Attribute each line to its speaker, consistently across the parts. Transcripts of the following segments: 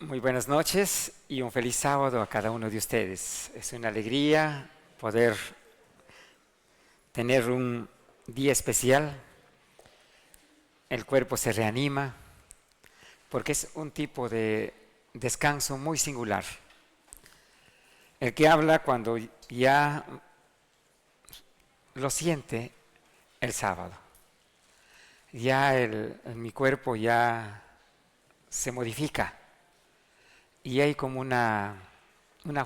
Speaker 1: Muy buenas noches y un feliz sábado a cada uno de ustedes. Es una alegría poder tener un día especial. El cuerpo se reanima porque es un tipo de descanso muy singular. El que habla cuando ya lo siente el sábado. Ya mi cuerpo ya se modifica y hay como una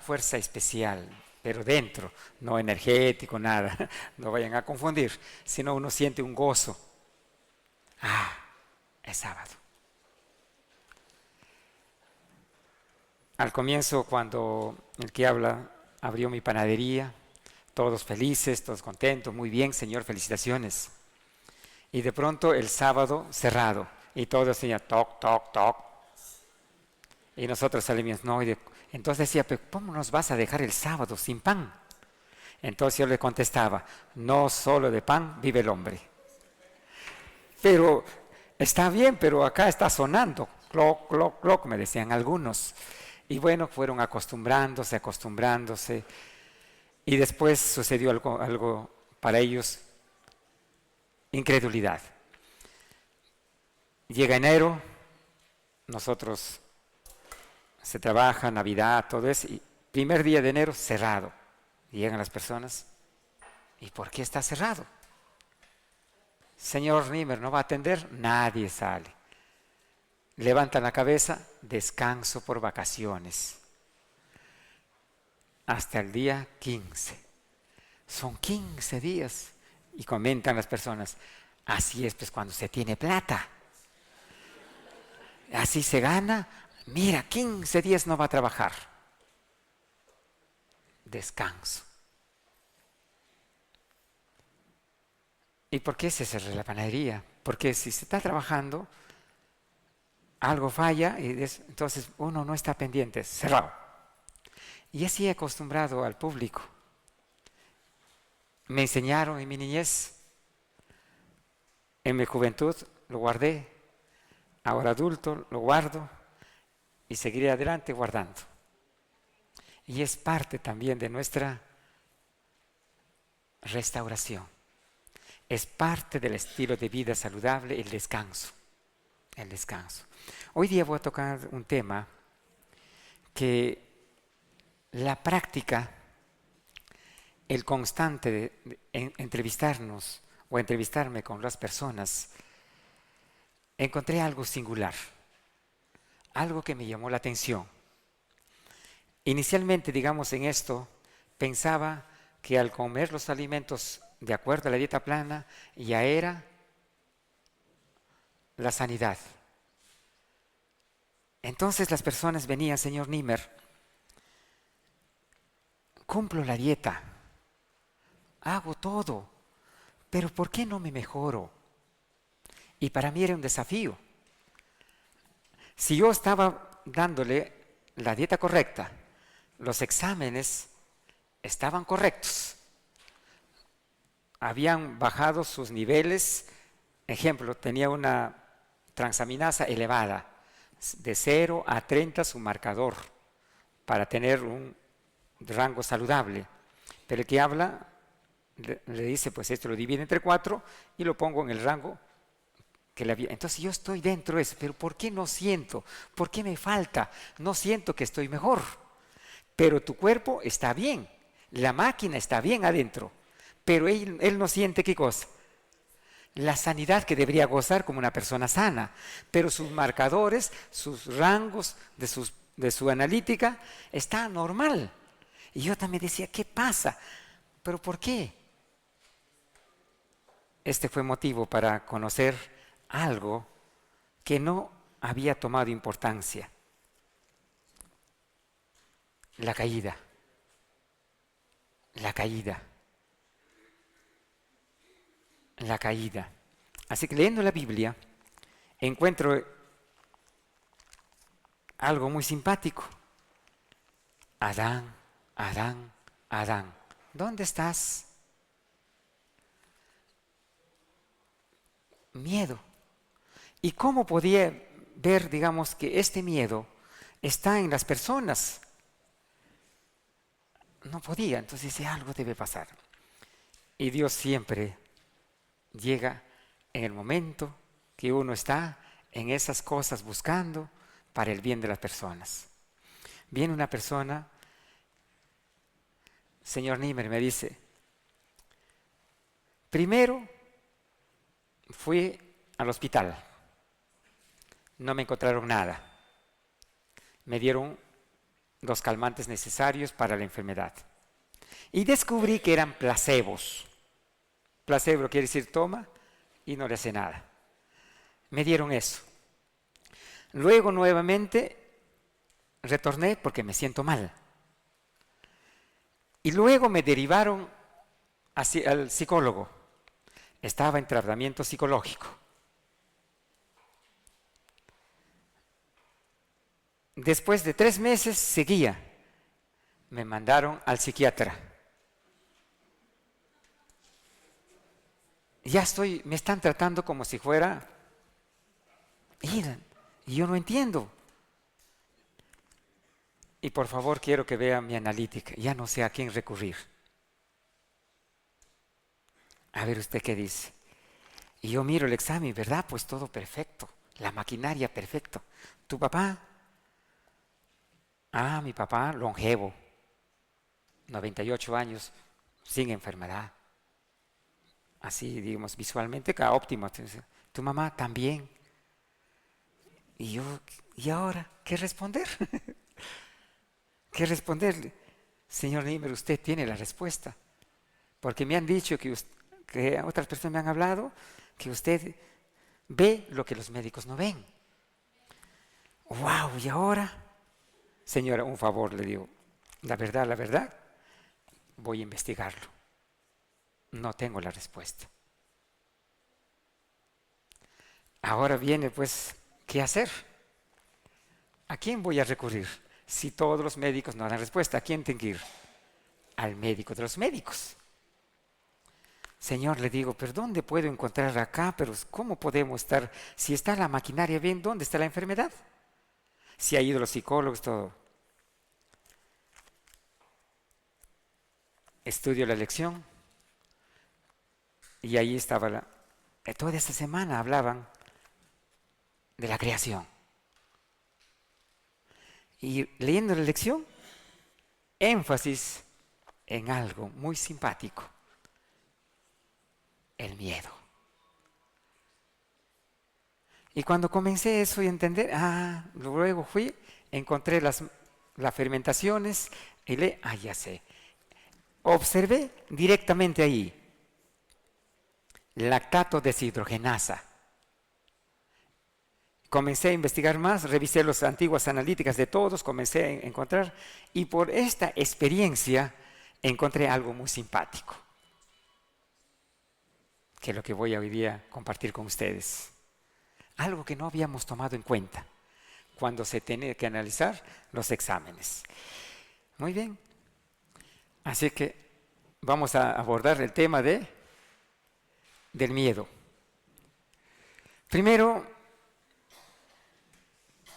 Speaker 1: fuerza especial, pero dentro, no energético, nada, no vayan a confundir, sino uno siente un gozo. Ah, es sábado. Al comienzo, cuando el que habla abrió mi panadería, todos felices, todos contentos, muy bien, Señor, felicitaciones. Y de pronto el sábado cerrado, y todo decía toc, toc, toc. Y nosotros salimos, no, entonces decía, pero ¿cómo nos vas a dejar el sábado sin pan? Entonces yo le contestaba, no solo de pan vive el hombre. Pero está bien, pero acá está sonando, cloc, cloc, cloc, me decían algunos. Y bueno, fueron acostumbrándose, acostumbrándose. Y después sucedió algo para ellos, incredulidad. Llega enero, nosotros se trabaja, Navidad, todo eso, y primer día de enero cerrado. Llegan las personas, ¿y por qué está cerrado? Señor Nimmer, ¿no va a atender? Nadie sale. Levantan la cabeza, descanso por vacaciones. Hasta el día 15. Son 15 días. Y comentan las personas, así es pues cuando se tiene plata. Así se gana. Mira, 15 días no va a trabajar. Descanso. ¿Y por qué se cerró la panadería? Porque si se está trabajando, algo falla y entonces uno no está pendiente, cerrado. Y así he acostumbrado al público. Me enseñaron en mi niñez, en mi juventud lo guardé, ahora adulto lo guardo y seguiré adelante guardando. Y es parte también de nuestra restauración. Es parte del estilo de vida saludable el descanso. El descanso. Hoy día voy a tocar un tema que la práctica, el constante de entrevistarnos o entrevistarme con las personas, encontré algo singular, algo que me llamó la atención. Inicialmente, digamos, en esto, pensaba que al comer los alimentos de acuerdo a la dieta plana, ya era la sanidad. Entonces las personas venían, señor Nimmer, cumplo la dieta, hago todo, pero ¿por qué no me mejoro? Y para mí era un desafío. Si yo estaba dándole la dieta correcta, los exámenes estaban correctos, habían bajado sus niveles, ejemplo, tenía una transaminasa elevada, de 0 a 30 su marcador, para tener un rango saludable. Pero el que habla le dice, pues esto lo divide entre 4 y lo pongo en el rango que le había. Entonces yo estoy dentro de eso, pero ¿por qué no siento? ¿Por qué me falta? No siento que estoy mejor. Pero tu cuerpo está bien, la máquina está bien adentro, pero él no siente qué cosa. La sanidad que debería gozar como una persona sana, pero sus marcadores, sus rangos de su analítica está normal. Y yo también decía, ¿qué pasa? ¿Pero por qué? Este fue motivo para conocer algo que no había tomado importancia. La caída. La caída. La caída. Así que leyendo la Biblia encuentro algo muy simpático. Adán, Adán, Adán, ¿dónde estás? Miedo. ¿Y cómo podía ver, digamos, que este miedo está en las personas. No podía, entonces dice, algo debe pasar. Y Dios siempre llega en el momento que uno está en esas cosas buscando para el bien de las personas. Viene una persona, señor Niemer, me dice, primero fui al hospital, no me encontraron nada, me dieron los calmantes necesarios para la enfermedad y descubrí que eran placebos. Placebo quiere decir toma y no le hace nada. Me dieron eso. Luego nuevamente retorné porque me siento mal. Y luego me derivaron al psicólogo. Estaba en tratamiento psicológico. Después de 3 meses seguía. Me mandaron al psiquiatra. Ya me están tratando como si fuera... Y yo no entiendo. Y por favor quiero que vean mi analítica. Ya no sé a quién recurrir. A ver usted qué dice. Y yo miro el examen, ¿verdad? Pues todo perfecto. La maquinaria perfecto. ¿Tu papá? Ah, mi papá longevo. 98 años, sin enfermedad. Así, digamos, visualmente, óptimo. Tu mamá también. Y yo, ¿y ahora qué responder? ¿Qué responderle? Señor Niemer, usted tiene la respuesta. Porque me han dicho que otras personas me han hablado que usted ve lo que los médicos no ven. ¡Wow! ¿Y ahora? Señora, un favor le digo. La verdad, voy a investigarlo. No tengo la respuesta. Ahora viene, pues, ¿qué hacer? ¿A quién voy a recurrir? Si todos los médicos no dan respuesta, ¿a quién tengo que ir? Al médico de los médicos. Señor, le digo, ¿pero dónde puedo encontrar acá? Pero ¿cómo podemos estar? Si está la maquinaria bien, ¿dónde está la enfermedad? Si ha ido los psicólogos, todo. Estudio la lección y ahí estaba toda esta semana hablaban de la creación. Y leyendo la lección, énfasis en algo muy simpático. El miedo. Y cuando comencé eso y entender, luego encontré las fermentaciones y ya sé. Observé directamente ahí, lactato deshidrogenasa. Comencé a investigar más, revisé las antiguas analíticas de todos, comencé a encontrar, y por esta experiencia encontré algo muy simpático, que es lo que voy hoy día a compartir con ustedes. Algo que no habíamos tomado en cuenta cuando se tiene que analizar los exámenes. Muy bien. Así que vamos a abordar el tema del miedo. Primero,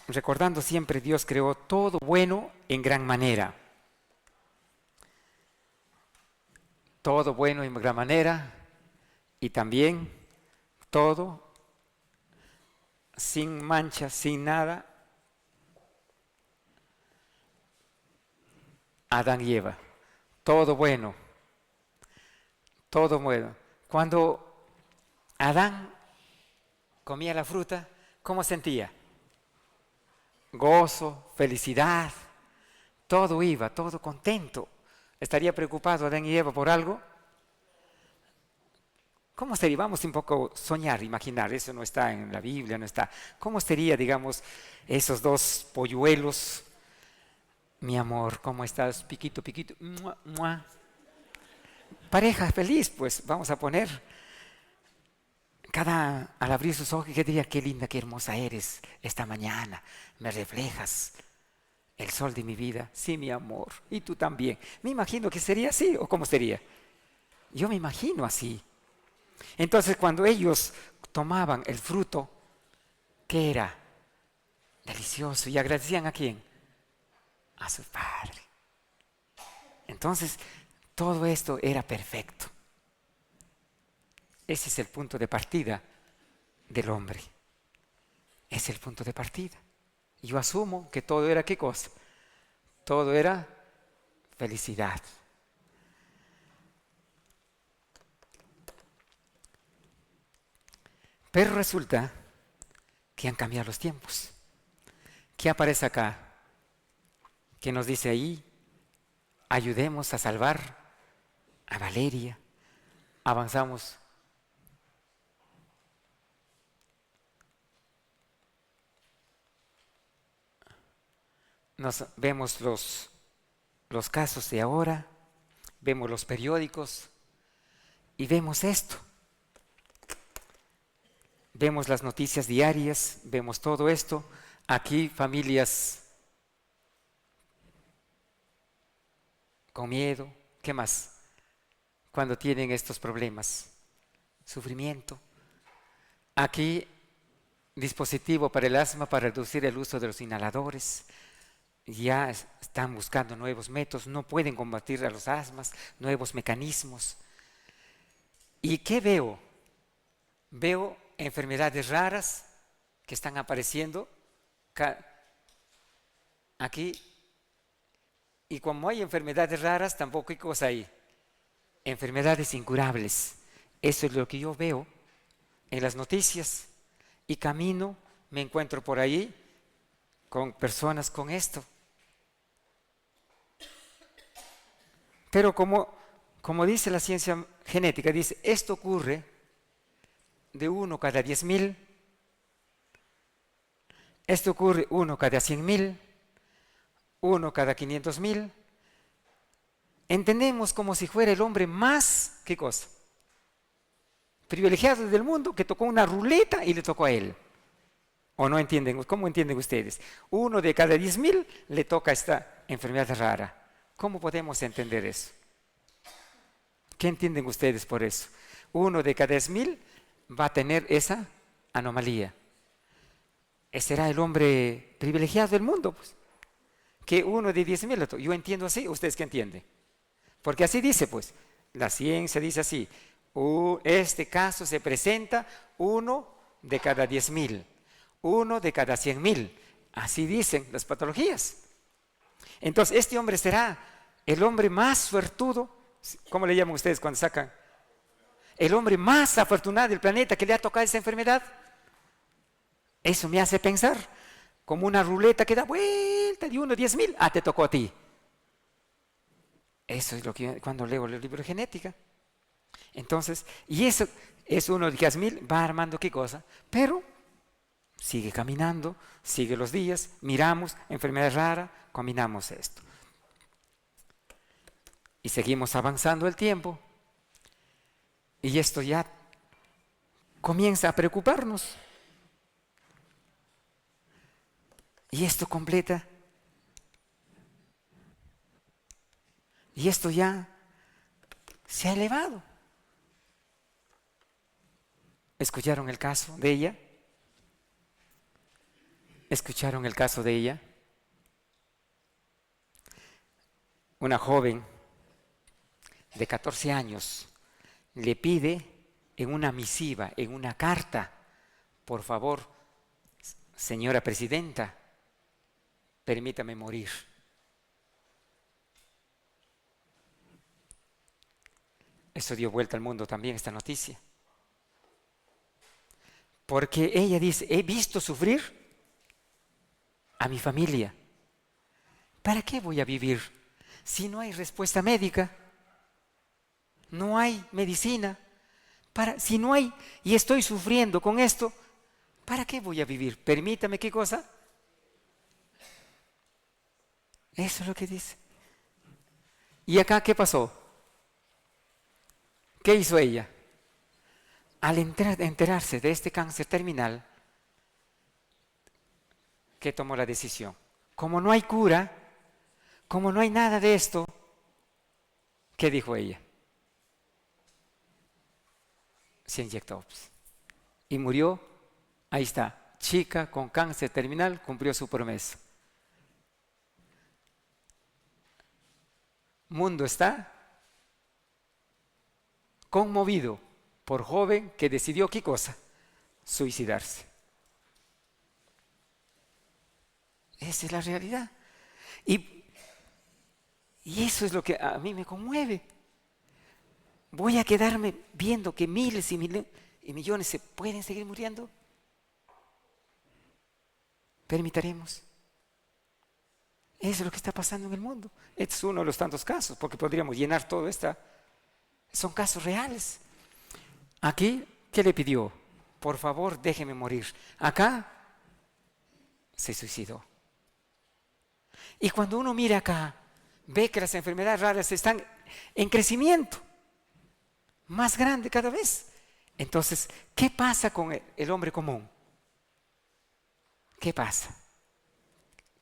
Speaker 1: recordando siempre, Dios creó todo bueno en gran manera. Todo bueno en gran manera y también todo sin mancha, sin nada. Adán y Eva. Todo bueno. Todo bueno. Cuando Adán comía la fruta, ¿cómo sentía? Gozo, felicidad, todo iba, todo contento. ¿Estaría preocupado Adán y Eva por algo? ¿Cómo sería? Vamos un poco a soñar, imaginar, eso no está en la Biblia, no está. ¿Cómo sería, digamos, esos dos polluelos? Mi amor, ¿cómo estás? Piquito, piquito, mua, mua. Pareja feliz, pues vamos a poner al abrir sus ojos, que diría, qué linda, qué hermosa eres esta mañana, me reflejas el sol de mi vida. Sí, mi amor, y tú también. Me imagino que sería así, ¿o cómo sería? Yo me imagino así. Entonces, cuando ellos tomaban el fruto, ¿qué era? Delicioso. ¿Y agradecían a quién? a su Padre. Entonces, todo esto era perfecto. Ese es el punto de partida del hombre. Es el punto de partida. Yo asumo que todo era ¿qué cosa? Todo era felicidad. Pero resulta que han cambiado los tiempos. ¿Qué aparece acá? ¿Qué nos dice ahí? Ayudemos a salvar a Valeria. Avanzamos. Nos vemos los casos de ahora, vemos los periódicos y vemos esto. Vemos las noticias diarias, vemos todo esto. Aquí familias con miedo. ¿Qué más? Cuando tienen estos problemas, sufrimiento. Aquí dispositivo para el asma para reducir el uso de los inhaladores. Ya están buscando nuevos métodos, no pueden combatir a los asmas, nuevos mecanismos. ¿Y qué veo? Veo enfermedades raras que están apareciendo aquí. Y como hay enfermedades raras, tampoco hay cosa ahí. Enfermedades incurables. Eso es lo que yo veo en las noticias. Y camino, me encuentro por ahí con personas con esto. Pero como dice la ciencia genética, dice, esto ocurre de 1 cada 10.000, esto ocurre 1 cada 100.000, 1 cada 500.000. Entendemos como si fuera el hombre más, ¿qué cosa? Privilegiado del mundo, que tocó una ruleta y le tocó a él. ¿O no entienden? ¿Cómo entienden ustedes? 1 de cada 10.000 le toca esta enfermedad rara. ¿Cómo podemos entender eso? ¿Qué entienden ustedes por eso? 1 de cada 10.000 va a tener esa anomalía. Será el hombre privilegiado del mundo, pues. Que 1 de 10.000, yo entiendo así, ¿ustedes qué entienden? Porque así dice, pues, la ciencia dice así, este caso se presenta 1 de cada 10.000, 1 de cada 100.000, así dicen las patologías. Entonces, este hombre será el hombre más suertudo, ¿cómo le llaman ustedes cuando sacan? El hombre más afortunado del planeta que le ha tocado esa enfermedad. Eso me hace pensar, como una ruleta que da vuelta de 1 a 10.000, te tocó a ti. Eso es lo que cuando leo el libro de genética. Entonces, y eso es 1 de 10.000, va armando qué cosa, pero sigue caminando, sigue los días, miramos, enfermedad rara, combinamos esto. Y seguimos avanzando el tiempo. Y esto ya comienza a preocuparnos. Y esto completa. Y esto ya se ha elevado. ¿Escucharon el caso de ella? ¿Escucharon el caso de ella? Una joven de 14 años le pide en una misiva, en una carta, por favor, señora presidenta, permítame morir. Eso dio vuelta al mundo también, esta noticia. Porque ella dice, he visto sufrir a mi familia. ¿Para qué voy a vivir si no hay respuesta médica? No hay medicina. Si no hay y estoy sufriendo con esto, ¿para qué voy a vivir? Permítame, ¿qué cosa? Eso es lo que dice. ¿Y acá qué pasó? ¿Qué hizo ella? Al enterarse de este cáncer terminal, ¿qué tomó la decisión? Como no hay cura, como no hay nada de esto, ¿qué dijo ella? Se inyectó. Y murió, ahí está, chica con cáncer terminal, cumplió su promesa. mundo está conmovido por joven que decidió, ¿qué cosa? Suicidarse. Esa es la realidad. Y, y eso es lo que a mí me conmueve. ¿Voy a quedarme viendo que miles y millones se pueden seguir muriendo? ¿Permitiremos? Eso es lo que está pasando en el mundo. Este es uno de los tantos casos, porque podríamos llenar todo esto. Son casos reales. Aquí, ¿qué le pidió? Por favor, déjeme morir. Acá, se suicidó. Y cuando uno mira acá, ve que las enfermedades raras están en crecimiento, más grande cada vez. Entonces, ¿qué pasa con el hombre común? ¿Qué pasa?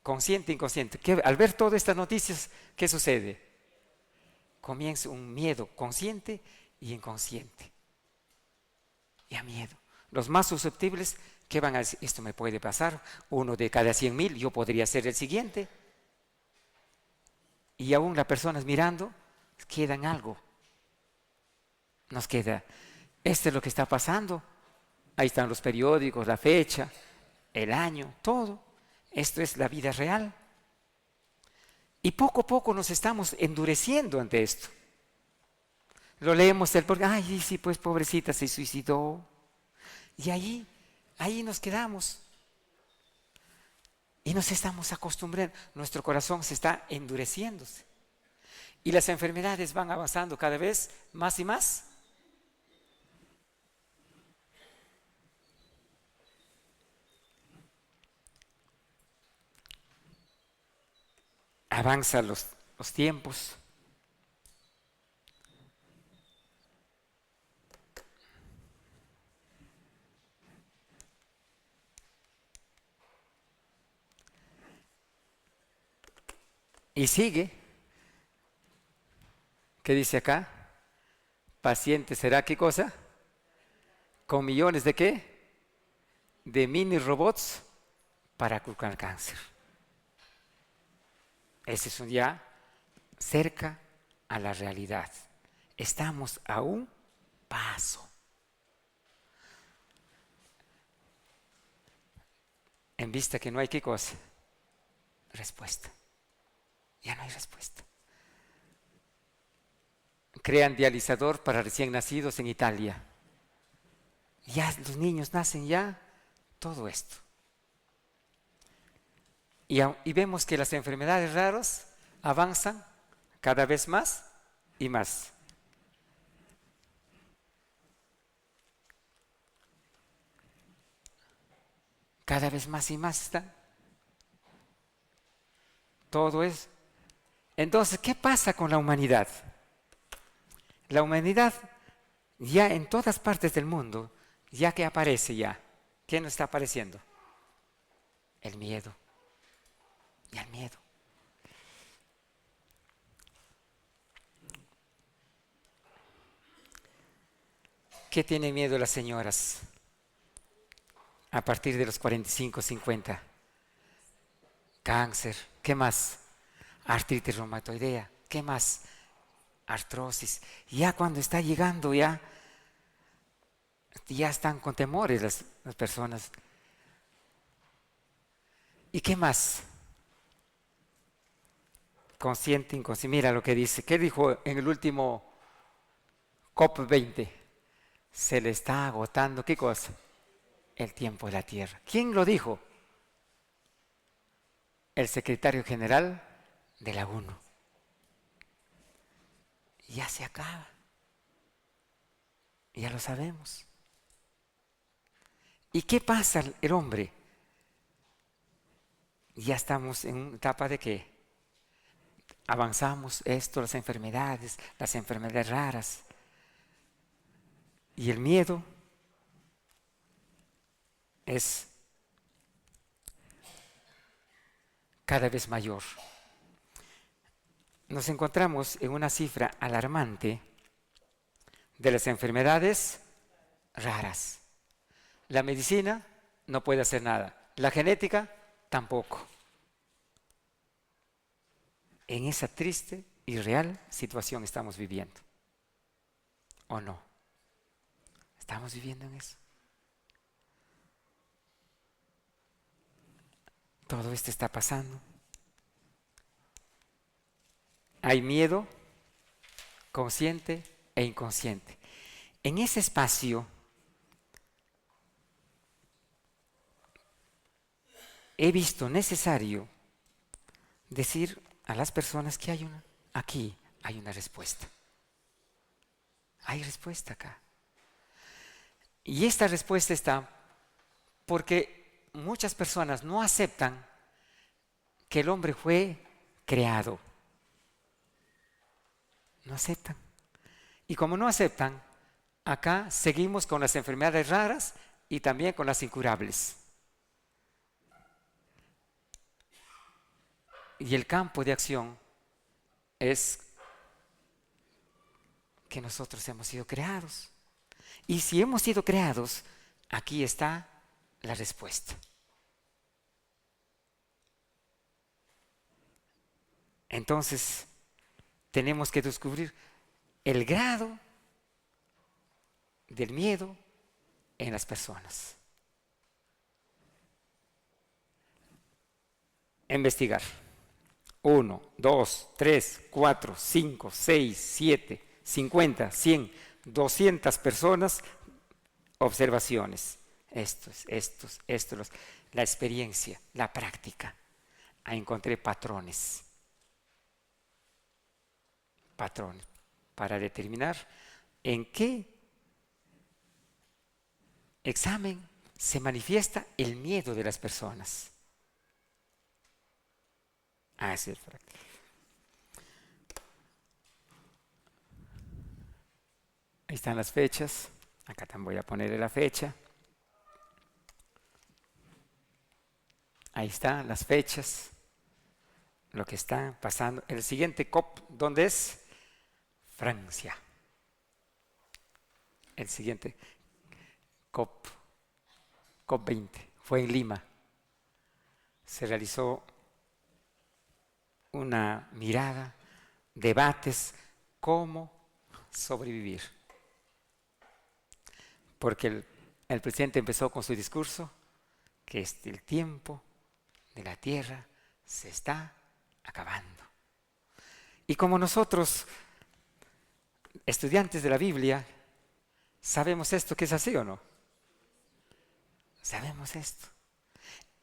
Speaker 1: Consciente, inconsciente. Al ver todas estas noticias, ¿qué sucede? Comienza un miedo consciente y inconsciente. Y a miedo. Los más susceptibles, ¿qué van a decir? Esto me puede pasar. 1 de cada 100,000, yo podría ser el siguiente. Y aún las personas mirando, queda en algo. Nos queda, esto es lo que está pasando. Ahí están los periódicos, la fecha, el año, todo. Esto es la vida real. Y poco a poco nos estamos endureciendo ante esto. Lo leemos porque, ay, sí, pues pobrecita se suicidó. Y ahí nos quedamos. Y nos estamos acostumbrando. Nuestro corazón se está endureciéndose. Y las enfermedades van avanzando cada vez más y más. Avanzan los tiempos. Y sigue. ¿Qué dice acá? Paciente será, ¿qué cosa? Con millones de ¿qué? De mini robots para curar cáncer. Ese es un ya cerca a la realidad. Estamos a un paso. En vista que no hay ¿qué cosa? Respuesta. Ya no hay respuesta. Crean dializador para recién nacidos en Italia. Ya los niños nacen ya, todo esto. Y vemos que las enfermedades raras avanzan cada vez más y más. Cada vez más y más están. Todo es. Entonces, ¿qué pasa con la humanidad? La humanidad ya en todas partes del mundo, ya que aparece ya, ¿qué nos está apareciendo? El miedo. Y el miedo. ¿Qué tienen miedo las señoras? A partir de los 45, 50. Cáncer. ¿Qué más? Artritis reumatoidea. ¿Qué más? Artrosis. Ya cuando está llegando ya están con temores las personas. ¿Y qué más? Consciente, inconsciente. Mira lo que dice. ¿Qué dijo en el último COP20? Se le está agotando, ¿qué cosa? El tiempo de la Tierra. ¿Quién lo dijo? El secretario general de la ONU. Ya se acaba. Ya lo sabemos. ¿Y qué pasa el hombre? Ya estamos en una etapa de qué? Avanzamos las enfermedades raras. Y el miedo es cada vez mayor. Nos encontramos en una cifra alarmante de las enfermedades raras. La medicina no puede hacer nada. La genética tampoco. En esa triste y real situación estamos viviendo. ¿O no? ¿Estamos viviendo en eso? Todo esto está pasando. Hay miedo consciente e inconsciente. En ese espacio he visto necesario decir a las personas que aquí hay una respuesta. Hay respuesta acá. Y esta respuesta está porque muchas personas no aceptan que el hombre fue creado. No aceptan. Y como no aceptan, acá seguimos con las enfermedades raras y también con las incurables. Y el campo de acción es que nosotros hemos sido creados. Y si hemos sido creados, aquí está la respuesta. Entonces, tenemos que descubrir el grado del miedo en las personas. Investigar. 1, 2, 3, 4, 5, 6, 7, 50, 100, 200 personas, observaciones. Estos, la experiencia, la práctica. Ahí encontré patrones. Patrones para determinar en qué examen se manifiesta el miedo de las personas. Ese es el fractal. Ahí están las fechas. Acá también voy a ponerle la fecha. Ahí están las fechas. Lo que está pasando. El siguiente COP, ¿dónde es? Francia. El siguiente COP 20, fue en Lima. Se realizó una mirada, debates, cómo sobrevivir. Porque el presidente empezó con su discurso, que el tiempo de la tierra se está acabando. Y como nosotros, estudiantes de la Biblia, ¿sabemos esto que es así o no? Sabemos esto.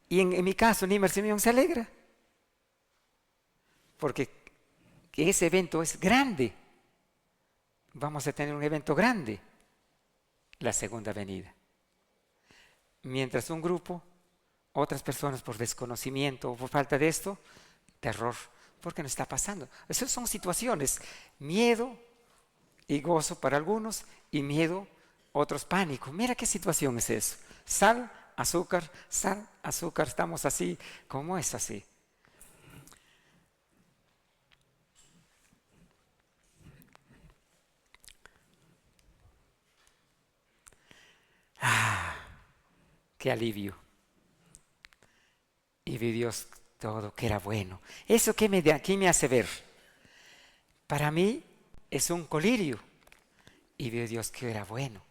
Speaker 1: Y en mi caso, Nimer Simeón se alegra. Porque ese evento es grande. Vamos a tener un evento grande. La segunda venida. Mientras un grupo, otras personas por desconocimiento o por falta de esto, terror. Porque no está pasando. Esas son situaciones. Miedo y gozo para algunos y miedo, otros pánico. Mira qué situación es eso. Sal, azúcar, estamos así. ¿Cómo es así? Qué alivio. Y vi Dios todo que era bueno. ¿Eso qué me hace ver? Para mí es un colirio. Y vio Dios que era bueno.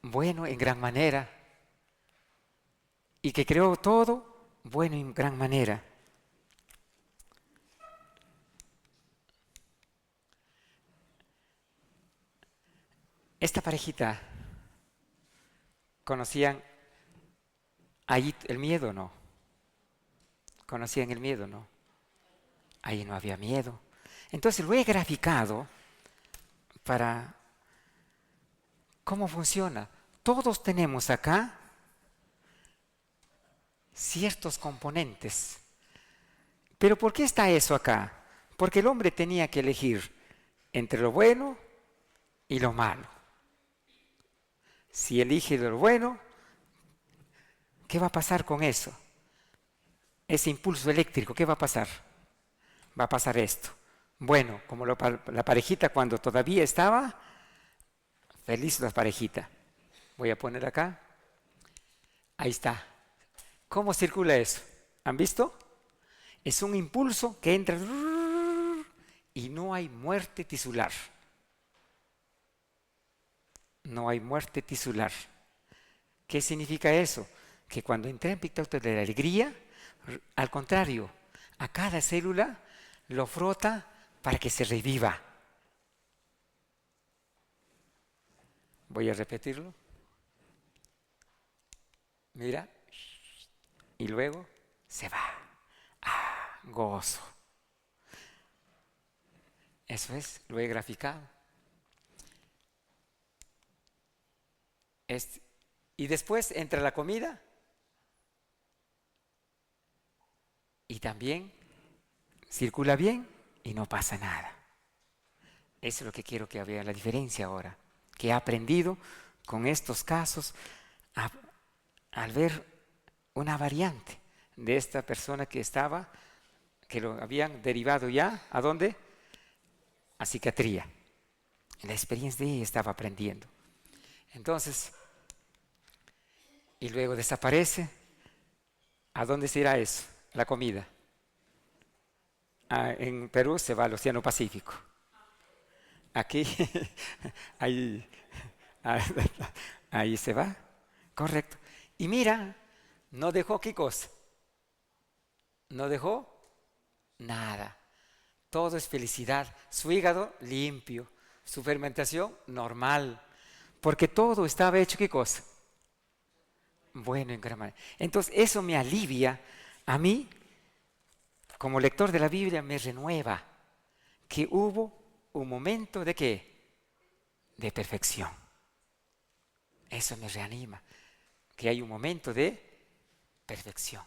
Speaker 1: Bueno en gran manera. Y que creó todo bueno en gran manera. Esta parejita, ¿conocían ahí el miedo o no? ¿Conocían el miedo o no? Ahí no había miedo. Entonces lo he graficado para cómo funciona. Todos tenemos acá ciertos componentes. ¿Pero por qué está eso acá? Porque el hombre tenía que elegir entre lo bueno y lo malo. Si elige lo bueno, ¿qué va a pasar con eso? Ese impulso eléctrico, ¿qué va a pasar? Va a pasar esto. Bueno, como la parejita cuando todavía estaba feliz la parejita. Voy a poner acá. Ahí está. ¿Cómo circula eso? ¿Han visto? Es un impulso que entra y no hay muerte tisular. No hay muerte tisular. ¿Qué significa eso? Que cuando entra en Pictauto de la alegría, al contrario, a cada célula lo frota para que se reviva. Voy a repetirlo. Mira. Y luego se va. Ah, gozo. Eso es, lo he graficado. Y después entra la comida y también circula bien y no pasa nada. Eso es lo que quiero que vean, la diferencia ahora, que he aprendido con estos casos al ver una variante de esta persona que lo habían derivado ya, ¿a dónde? A psiquiatría. La experiencia de ella estaba aprendiendo. Entonces, y luego desaparece. ¿A dónde se irá eso? La comida. En Perú se va al Océano Pacífico. Aquí, ahí, ahí se va. Correcto. Y mira, no dejó qué cosa. No dejó nada. Todo es felicidad. Su hígado limpio. Su fermentación normal. Porque todo estaba hecho qué cosa. Bueno, en gran manera. Entonces, eso me alivia a mí, como lector de la Biblia, me renueva que hubo un momento de ¿qué? De perfección. Eso me reanima, que hay un momento de perfección.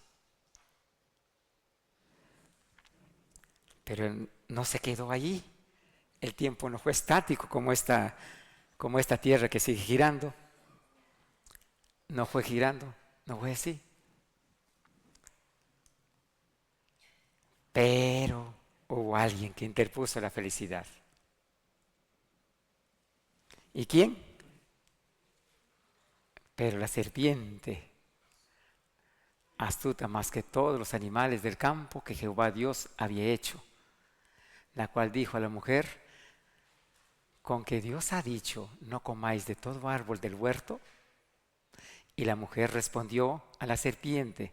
Speaker 1: Pero no se quedó allí. El tiempo no fue estático como esta tierra que sigue girando. No fue girando, no fue así. Pero hubo alguien que interpuso la felicidad. ¿Y quién? Pero la serpiente, astuta más que todos los animales del campo que Jehová Dios había hecho, la cual dijo a la mujer: con que Dios ha dicho, no comáis de todo árbol del huerto. Y la mujer respondió a la serpiente: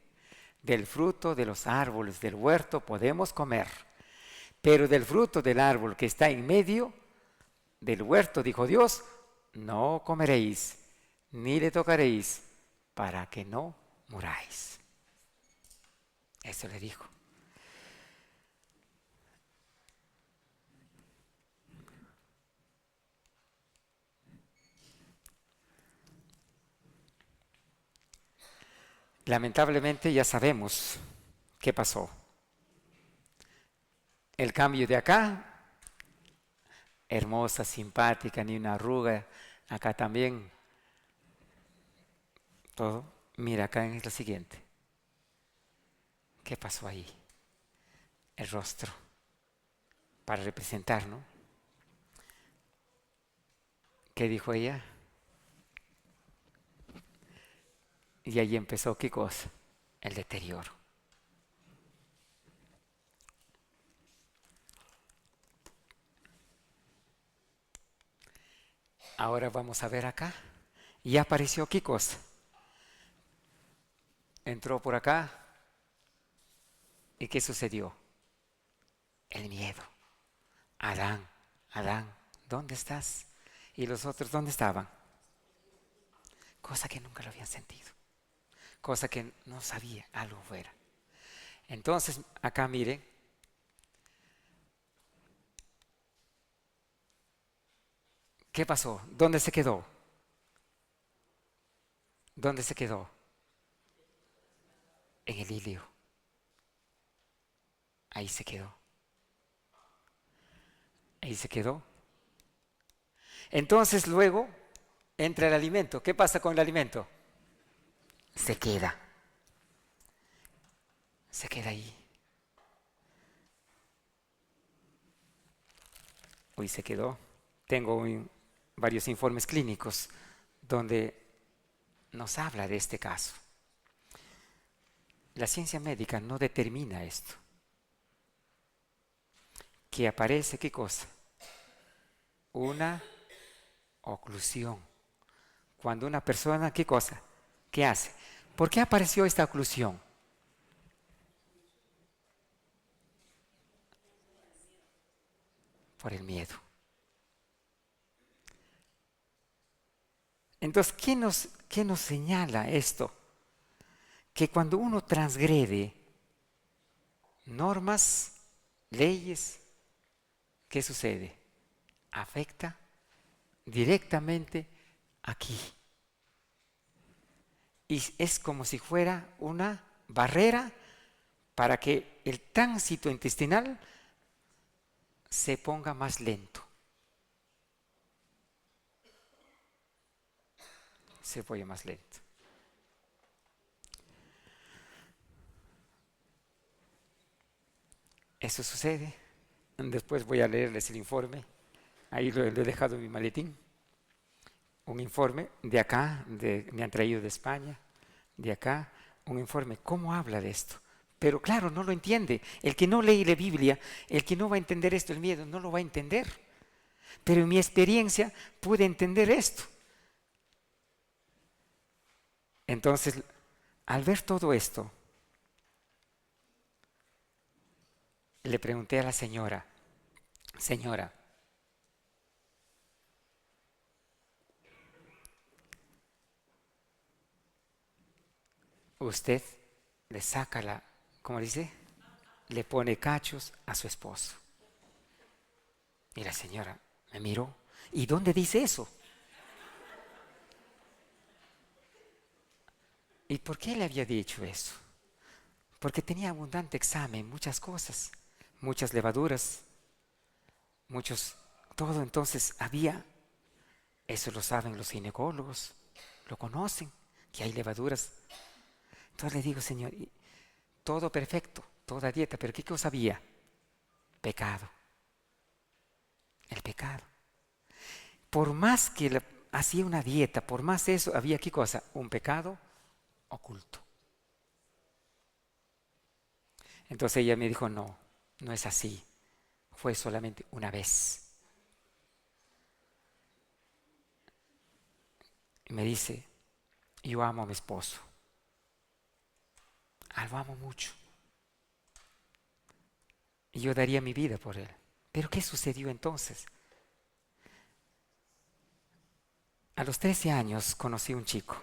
Speaker 1: del fruto de los árboles del huerto podemos comer, pero del fruto del árbol que está en medio del huerto, dijo Dios, no comeréis, ni le tocaréis, para que no muráis. Eso le dijo. Lamentablemente ya sabemos qué pasó. El cambio de acá, hermosa, simpática, ni una arruga, acá también, todo. Mira, acá es lo siguiente. ¿Qué pasó ahí? El rostro, para representar, ¿no? ¿Qué dijo ella? Y ahí empezó, ¿qué cosa? El deterioro. Ahora vamos a ver acá. Y apareció, ¿qué cosa? Entró por acá. ¿Y qué sucedió? El miedo. Adán, Adán, ¿dónde estás? ¿Y los otros dónde estaban? Cosa que nunca lo habían sentido. Cosa que no sabía, algo fuera. Entonces, acá miren. ¿Qué pasó? ¿Dónde se quedó? ¿Dónde se quedó? En el ilio. Ahí se quedó. Ahí se quedó. Entonces luego entra el alimento. ¿Qué pasa con el alimento? Se queda. Se queda ahí. Uy, se quedó. Tengo varios informes clínicos donde nos habla de este caso. La ciencia médica no determina esto. que aparece, ¿qué cosa? Una oclusión. Cuando una persona, ¿qué cosa? ¿Qué hace? ¿Por qué apareció esta oclusión? Por el miedo. Entonces, qué nos señala esto? Que cuando uno transgrede normas, leyes, ¿qué sucede? Afecta directamente aquí. Y es como si fuera una barrera para que el tránsito intestinal se ponga más lento. Se pone más lento. Eso sucede. Después voy a leerles el informe. Ahí lo he dejado en mi maletín. Un informe de acá, me han traído de España, de acá, un informe. ¿Cómo habla de esto? Pero claro, no lo entiende. El que no lee la Biblia, el que no va a entender esto, el miedo, no lo va a entender. Pero en mi experiencia pude entender esto. Entonces, al ver todo esto, le pregunté a la señora, señora, usted le saca la, ¿cómo dice? Le pone cachos a su esposo. Y la señora me miró. ¿Y dónde dice eso? ¿Y por qué le había dicho eso? Porque tenía abundante examen, muchas cosas, muchas levaduras, muchos, todo. Entonces había, eso lo saben los ginecólogos, lo conocen, que hay levaduras. Entonces le digo, señor, todo perfecto, toda dieta, pero ¿qué cosa había? Pecado. El pecado. Por más que hacía una dieta, por más eso, había ¿qué cosa? Un pecado oculto. Entonces ella me dijo, no, no es así. Fue solamente una vez. Y me dice, yo amo a mi esposo. Lo amo mucho. Y yo daría mi vida por él. Pero ¿qué sucedió entonces? A los 13 años conocí un chico.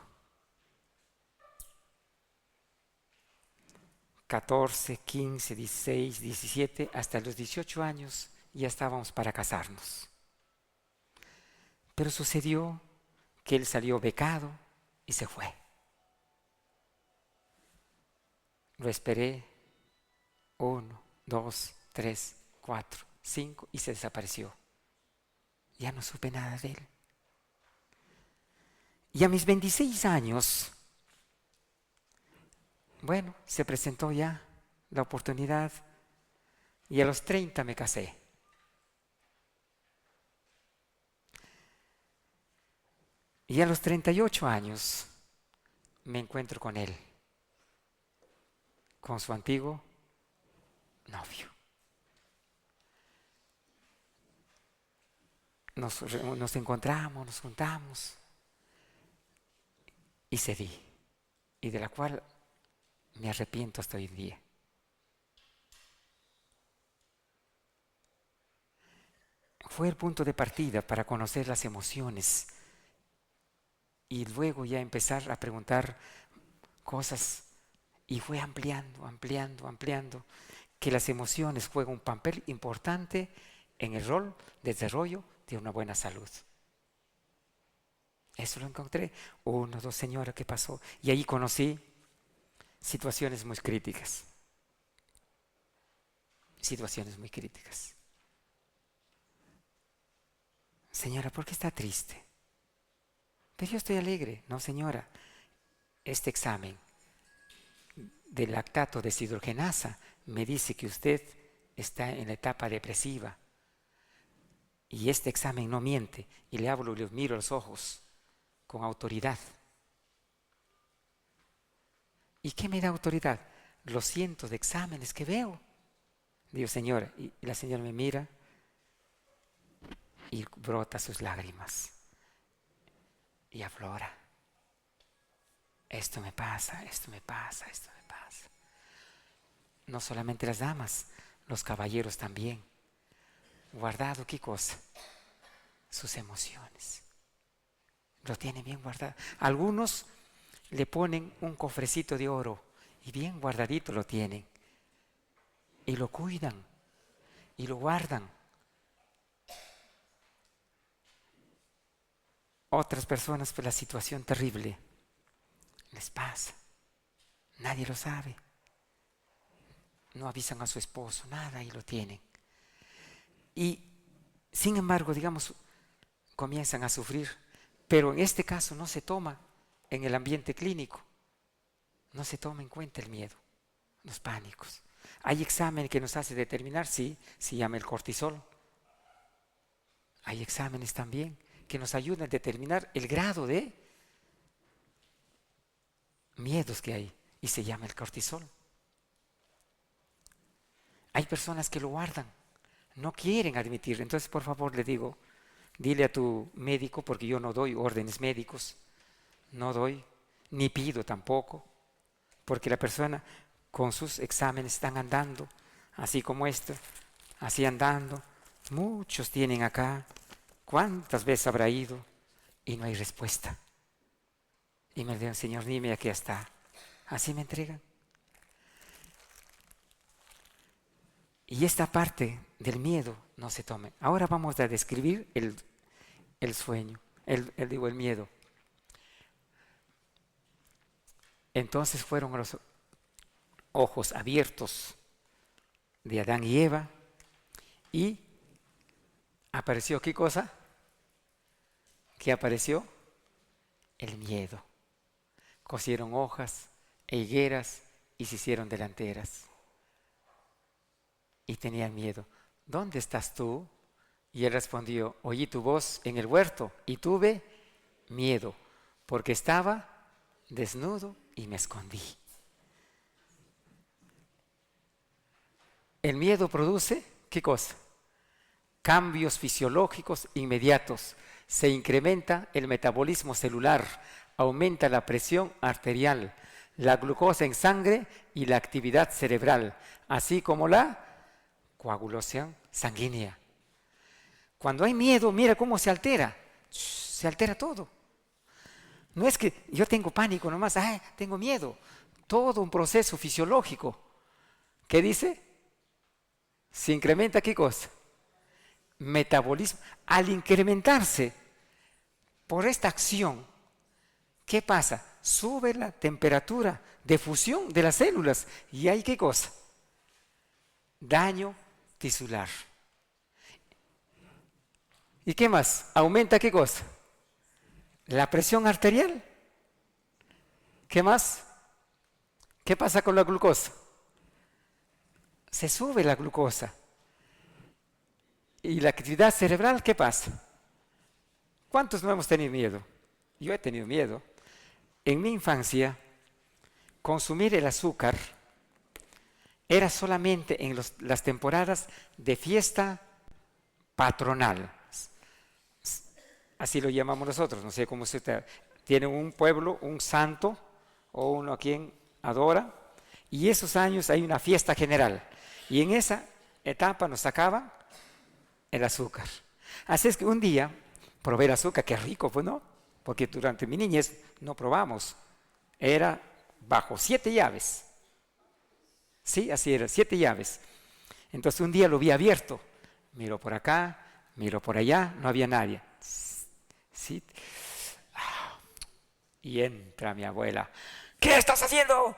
Speaker 1: 14, 15, 16, 17, hasta los 18 años ya estábamos para casarnos. Pero sucedió que él salió becado y se fue. Lo esperé 1, 2, 3, 4, 5 y se desapareció. Ya no supe nada de él. Y a mis 26 años, bueno, se presentó ya la oportunidad y a los 30 me casé. Y a los 38 años me encuentro con él, con su antiguo novio. Nos encontramos, nos juntamos y cedí, y de la cual me arrepiento hasta hoy en día. Fue el punto de partida para conocer las emociones y luego ya empezar a preguntar cosas, y fue ampliando, ampliando, ampliando, que las emociones juegan un papel importante en el rol de desarrollo de una buena salud. Eso lo encontré. 1, 2, señora, ¿qué pasó? Y ahí conocí situaciones muy críticas. Situaciones muy críticas. Señora, ¿por qué está triste? Pero yo estoy alegre. No, señora, este examen de lactato deshidrogenasa me dice que usted está en la etapa depresiva. Y este examen no miente. Y le hablo y le miro a los ojos con autoridad. ¿Y qué me da autoridad? Los cientos de exámenes que veo. Digo, señora, y la señora me mira y brota sus lágrimas y aflora. Esto me pasa, esto me pasa, esto me pasa. No solamente las damas, los caballeros también. Guardado, ¿qué cosa? Sus emociones. Lo tienen bien guardado. Algunos le ponen un cofrecito de oro y bien guardadito lo tienen. Y lo cuidan y lo guardan. Otras personas, por la situación terrible, les pasa. Nadie lo sabe. No avisan a su esposo, nada, y lo tienen. Y sin embargo, digamos, comienzan a sufrir. Pero en este caso no se toma en el ambiente clínico. No se toma en cuenta el miedo, los pánicos. Hay examen que nos hace determinar, sí, se llama el cortisol. Hay exámenes también que nos ayudan a determinar el grado de miedos que hay y se llama el cortisol. Hay personas que lo guardan, no quieren admitir. Entonces, por favor, le digo, dile a tu médico, porque yo no doy órdenes médicos, no doy, ni pido tampoco, porque la persona con sus exámenes están andando, así como esto, así andando. Muchos tienen acá, ¿cuántas veces habrá ido? Y no hay respuesta. Y me digan, Señor, dime, aquí está. Así me entregan. Y esta parte del miedo no se tome. Ahora vamos a describir el sueño, el miedo. Entonces fueron los ojos abiertos de Adán y Eva y apareció, ¿qué cosa? ¿Qué apareció? El miedo. Cosieron hojas e higueras y se hicieron delanteras. Y tenían miedo. ¿Dónde estás tú? Y él respondió, oí tu voz en el huerto y tuve miedo, porque estaba desnudo y me escondí. El miedo produce, ¿qué cosa? Cambios fisiológicos inmediatos. Se incrementa el metabolismo celular, aumenta la presión arterial, la glucosa en sangre y la actividad cerebral, así como la coagulación sanguínea. Cuando hay miedo, mira cómo se altera. Se altera todo. No es que yo tengo pánico nomás, tengo miedo. Todo un proceso fisiológico. ¿Qué dice? Se incrementa, ¿qué cosa? Metabolismo. Al incrementarse por esta acción, ¿qué pasa? Sube la temperatura de fusión de las células. ¿Y hay qué cosa? Daño tisular. ¿Y qué más? ¿Aumenta qué cosa? La presión arterial. ¿Qué más? ¿Qué pasa con la glucosa? Se sube la glucosa. ¿Y la actividad cerebral qué pasa? ¿Cuántos no hemos tenido miedo? Yo he tenido miedo. En mi infancia, consumir el azúcar era solamente en las temporadas de fiesta patronal. Así lo llamamos nosotros, no sé cómo se tiene un pueblo, un santo o uno a quien adora, y esos años hay una fiesta general. Y en esa etapa nos sacaban el azúcar. Así es que un día probé el azúcar, qué rico, pues no, porque durante mi niñez no probamos, era bajo 7 llaves. Sí, así era, 7 llaves. Entonces un día lo vi abierto, miro por acá, miro por allá, no había nadie. Sí. Y entra mi abuela. ¿Qué estás haciendo?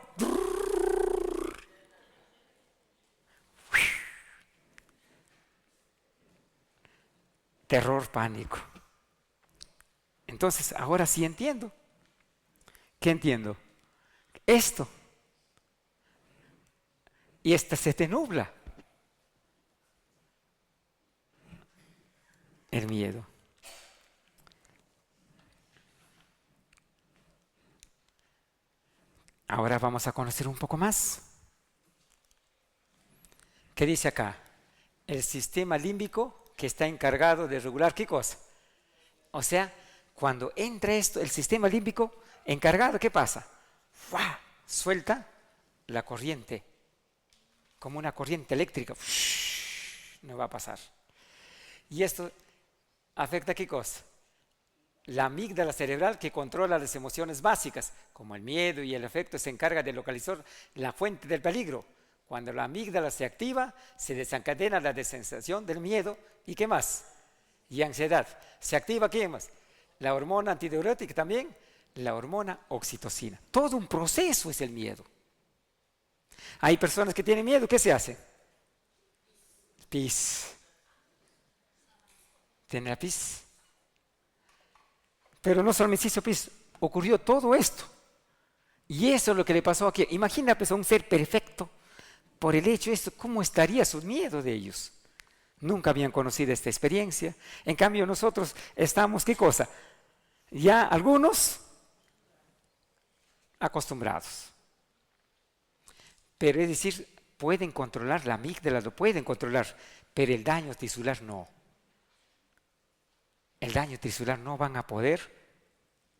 Speaker 1: Terror, pánico. Entonces, ahora sí entiendo. ¿Qué entiendo? Esto. Y esta se te nubla. El miedo. Ahora vamos a conocer un poco más. ¿Qué dice acá? El sistema límbico que está encargado de regular ¿qué cosa? O sea, cuando entra esto, el sistema límbico encargado, ¿qué pasa? ¡Fua! Suelta la corriente, como una corriente eléctrica. No va a pasar. Y esto afecta ¿qué cosa? La amígdala cerebral, que controla las emociones básicas, como el miedo y el afecto, se encarga de localizar la fuente del peligro. Cuando la amígdala se activa, se desencadena la sensación del miedo y ¿qué más? Y ansiedad. Se activa ¿qué más? La hormona antidiurética también, la hormona oxitocina. Todo un proceso es el miedo. Hay personas que tienen miedo, ¿qué se hace? Pis. ¿Tiene la pis? Pero no solamente se hizo pis, ocurrió todo esto. Y eso es lo que le pasó aquí. Imagina pues, a un ser perfecto, por el hecho de esto, ¿cómo estaría su miedo de ellos? Nunca habían conocido esta experiencia. En cambio nosotros estamos, ¿qué cosa? Ya algunos acostumbrados. Pero es decir, pueden controlar la amígdala, lo pueden controlar, pero el daño tisular no. El daño tisular no van a poder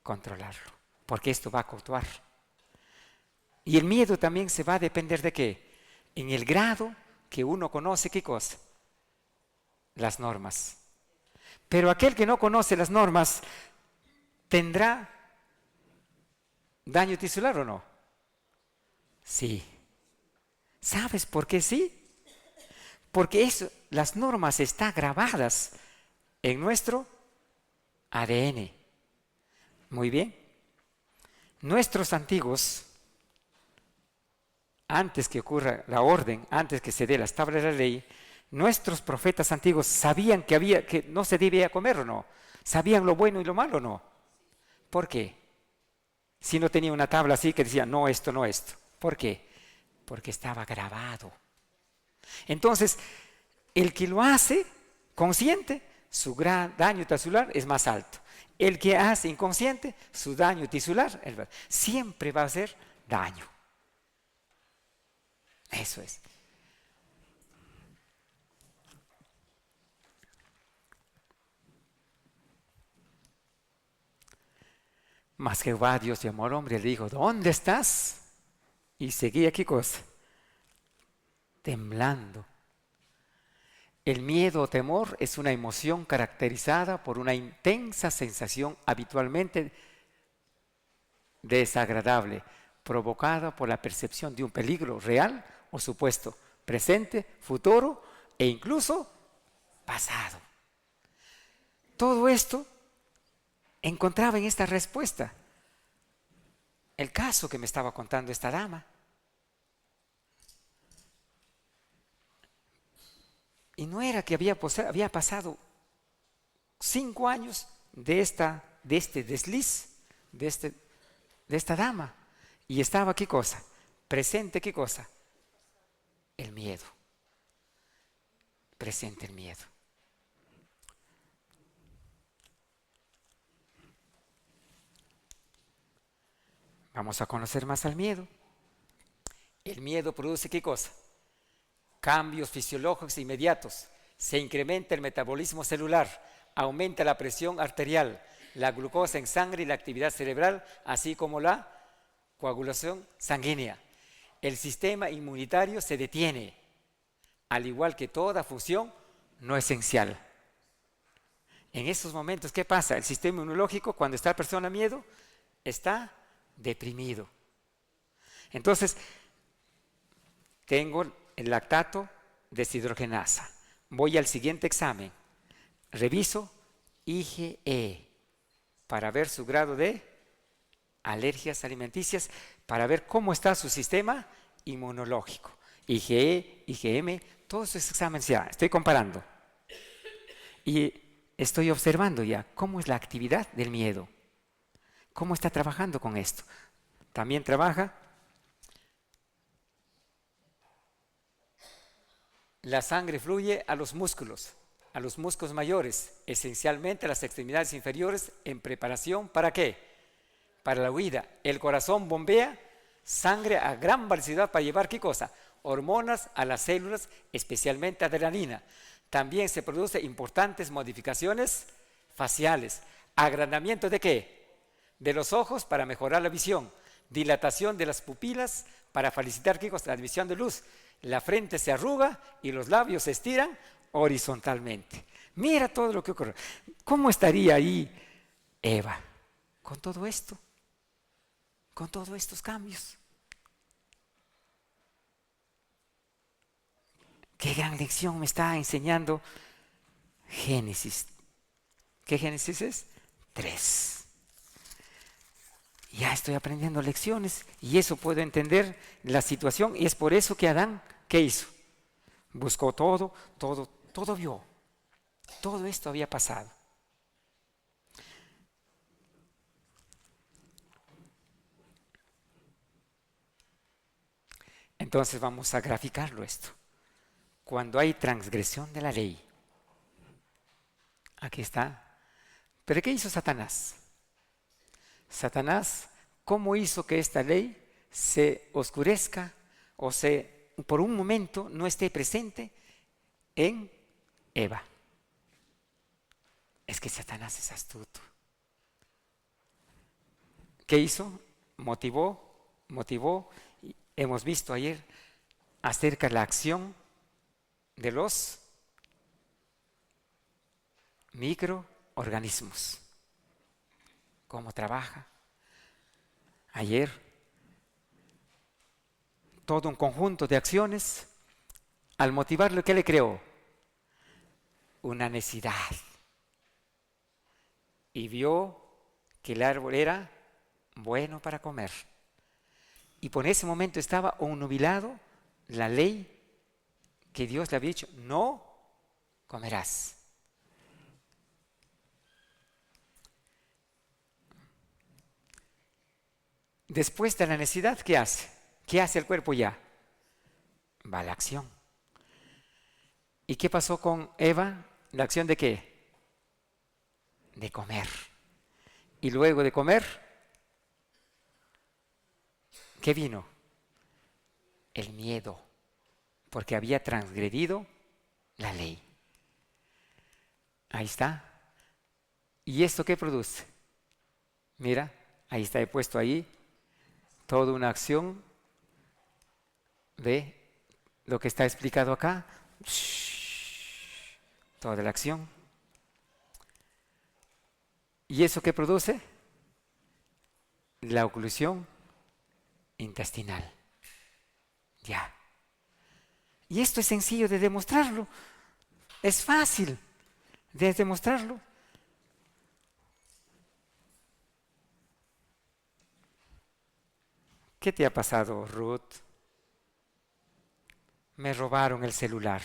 Speaker 1: controlarlo, porque esto va a actuar. Y el miedo también se va a depender de qué. En el grado que uno conoce, ¿qué cosa? Las normas. Pero aquel que no conoce las normas, ¿tendrá daño tisular o no? Sí. ¿Sabes por qué sí? Porque eso, las normas están grabadas en nuestro ADN. Muy bien. Nuestros antiguos, antes que ocurra la orden, antes que se dé las tablas de la ley, nuestros profetas antiguos sabían que no se debía comer o no. Sabían lo bueno y lo malo o no. ¿Por qué? Si no tenía una tabla así que decía no esto, no esto. ¿Por qué? Porque estaba grabado. Entonces, el que lo hace consciente, su gran daño tisular es más alto. El que hace inconsciente, su daño tisular siempre va a hacer daño. Eso es. Mas Jehová, Dios de amor, hombre, le dijo, ¿dónde estás? Y seguía, ¿qué cosa? Temblando. El miedo o temor es una emoción caracterizada por una intensa sensación habitualmente desagradable, provocada por la percepción de un peligro real o supuesto, presente, futuro e incluso pasado. Todo esto encontraba en esta respuesta. El caso que me estaba contando esta dama. Y no era que había pasado 5 años de este desliz, de esta dama. Y estaba, ¿qué cosa? Presente, ¿qué cosa? El miedo. Presente el miedo. Vamos a conocer más al miedo. El miedo produce, ¿qué cosa? Cambios fisiológicos inmediatos. Se incrementa el metabolismo celular, aumenta la presión arterial, la glucosa en sangre y la actividad cerebral, así como la coagulación sanguínea. El sistema inmunitario se detiene, al igual que toda función no esencial. En estos momentos, ¿qué pasa? El sistema inmunológico, cuando está la persona miedo, está deprimido. Entonces, tengo el lactato deshidrogenasa. Voy al siguiente examen. Reviso IgE para ver su grado de alergias alimenticias, para ver cómo está su sistema inmunológico. IgE, IgM, todos esos exámenes ya, estoy comparando. Y estoy observando ya cómo es la actividad del miedo. ¿Cómo está trabajando con esto? También trabaja la sangre fluye a los músculos mayores, esencialmente a las extremidades inferiores, en preparación ¿para qué? Para la huida. El corazón bombea sangre a gran velocidad para llevar ¿qué cosa? hormonas a las células, especialmente adrenalina. También se producen importantes modificaciones faciales. ¿Agrandamiento de qué? De los ojos para mejorar la visión. Dilatación de las pupilas para facilitar ¿qué cosa? La visión de luz. La frente se arruga y los labios se estiran horizontalmente. Mira todo lo que ocurre. ¿Cómo estaría ahí Eva con todo esto? Con todos estos cambios. Qué gran lección me está enseñando Génesis. ¿Qué Génesis es? 3. Ya estoy aprendiendo lecciones y eso puedo entender la situación, y es por eso que Adán, ¿qué hizo? Buscó todo vio. Todo esto había pasado. Entonces vamos a graficarlo esto. Cuando hay transgresión de la ley, aquí está. ¿Pero qué hizo Satanás? Satanás, ¿cómo hizo que esta ley se oscurezca o por un momento no esté presente en Eva? Es que Satanás es astuto. ¿Qué hizo? Motivó. Hemos visto ayer acerca de la acción de los microorganismos. ¿Cómo trabaja? Ayer, todo un conjunto de acciones. Al motivarlo, ¿qué le creó? Una necesidad. Y vio que el árbol era bueno para comer. Y por ese momento estaba obnubilado la ley que Dios le había dicho: no comerás. Después de la necesidad, ¿qué hace? ¿Qué hace el cuerpo ya? Va a la acción. ¿Y qué pasó con Eva? ¿La acción de qué? De comer. Y luego de comer, ¿qué vino? El miedo, porque había transgredido la ley. Ahí está. ¿Y esto qué produce? Mira, ahí está, he puesto ahí toda una acción de lo que está explicado acá. Toda la acción. ¿Y eso qué produce? La oclusión intestinal. Ya. Y esto es sencillo de demostrarlo. Es fácil de demostrarlo. ¿Qué te ha pasado, Ruth? Me robaron el celular.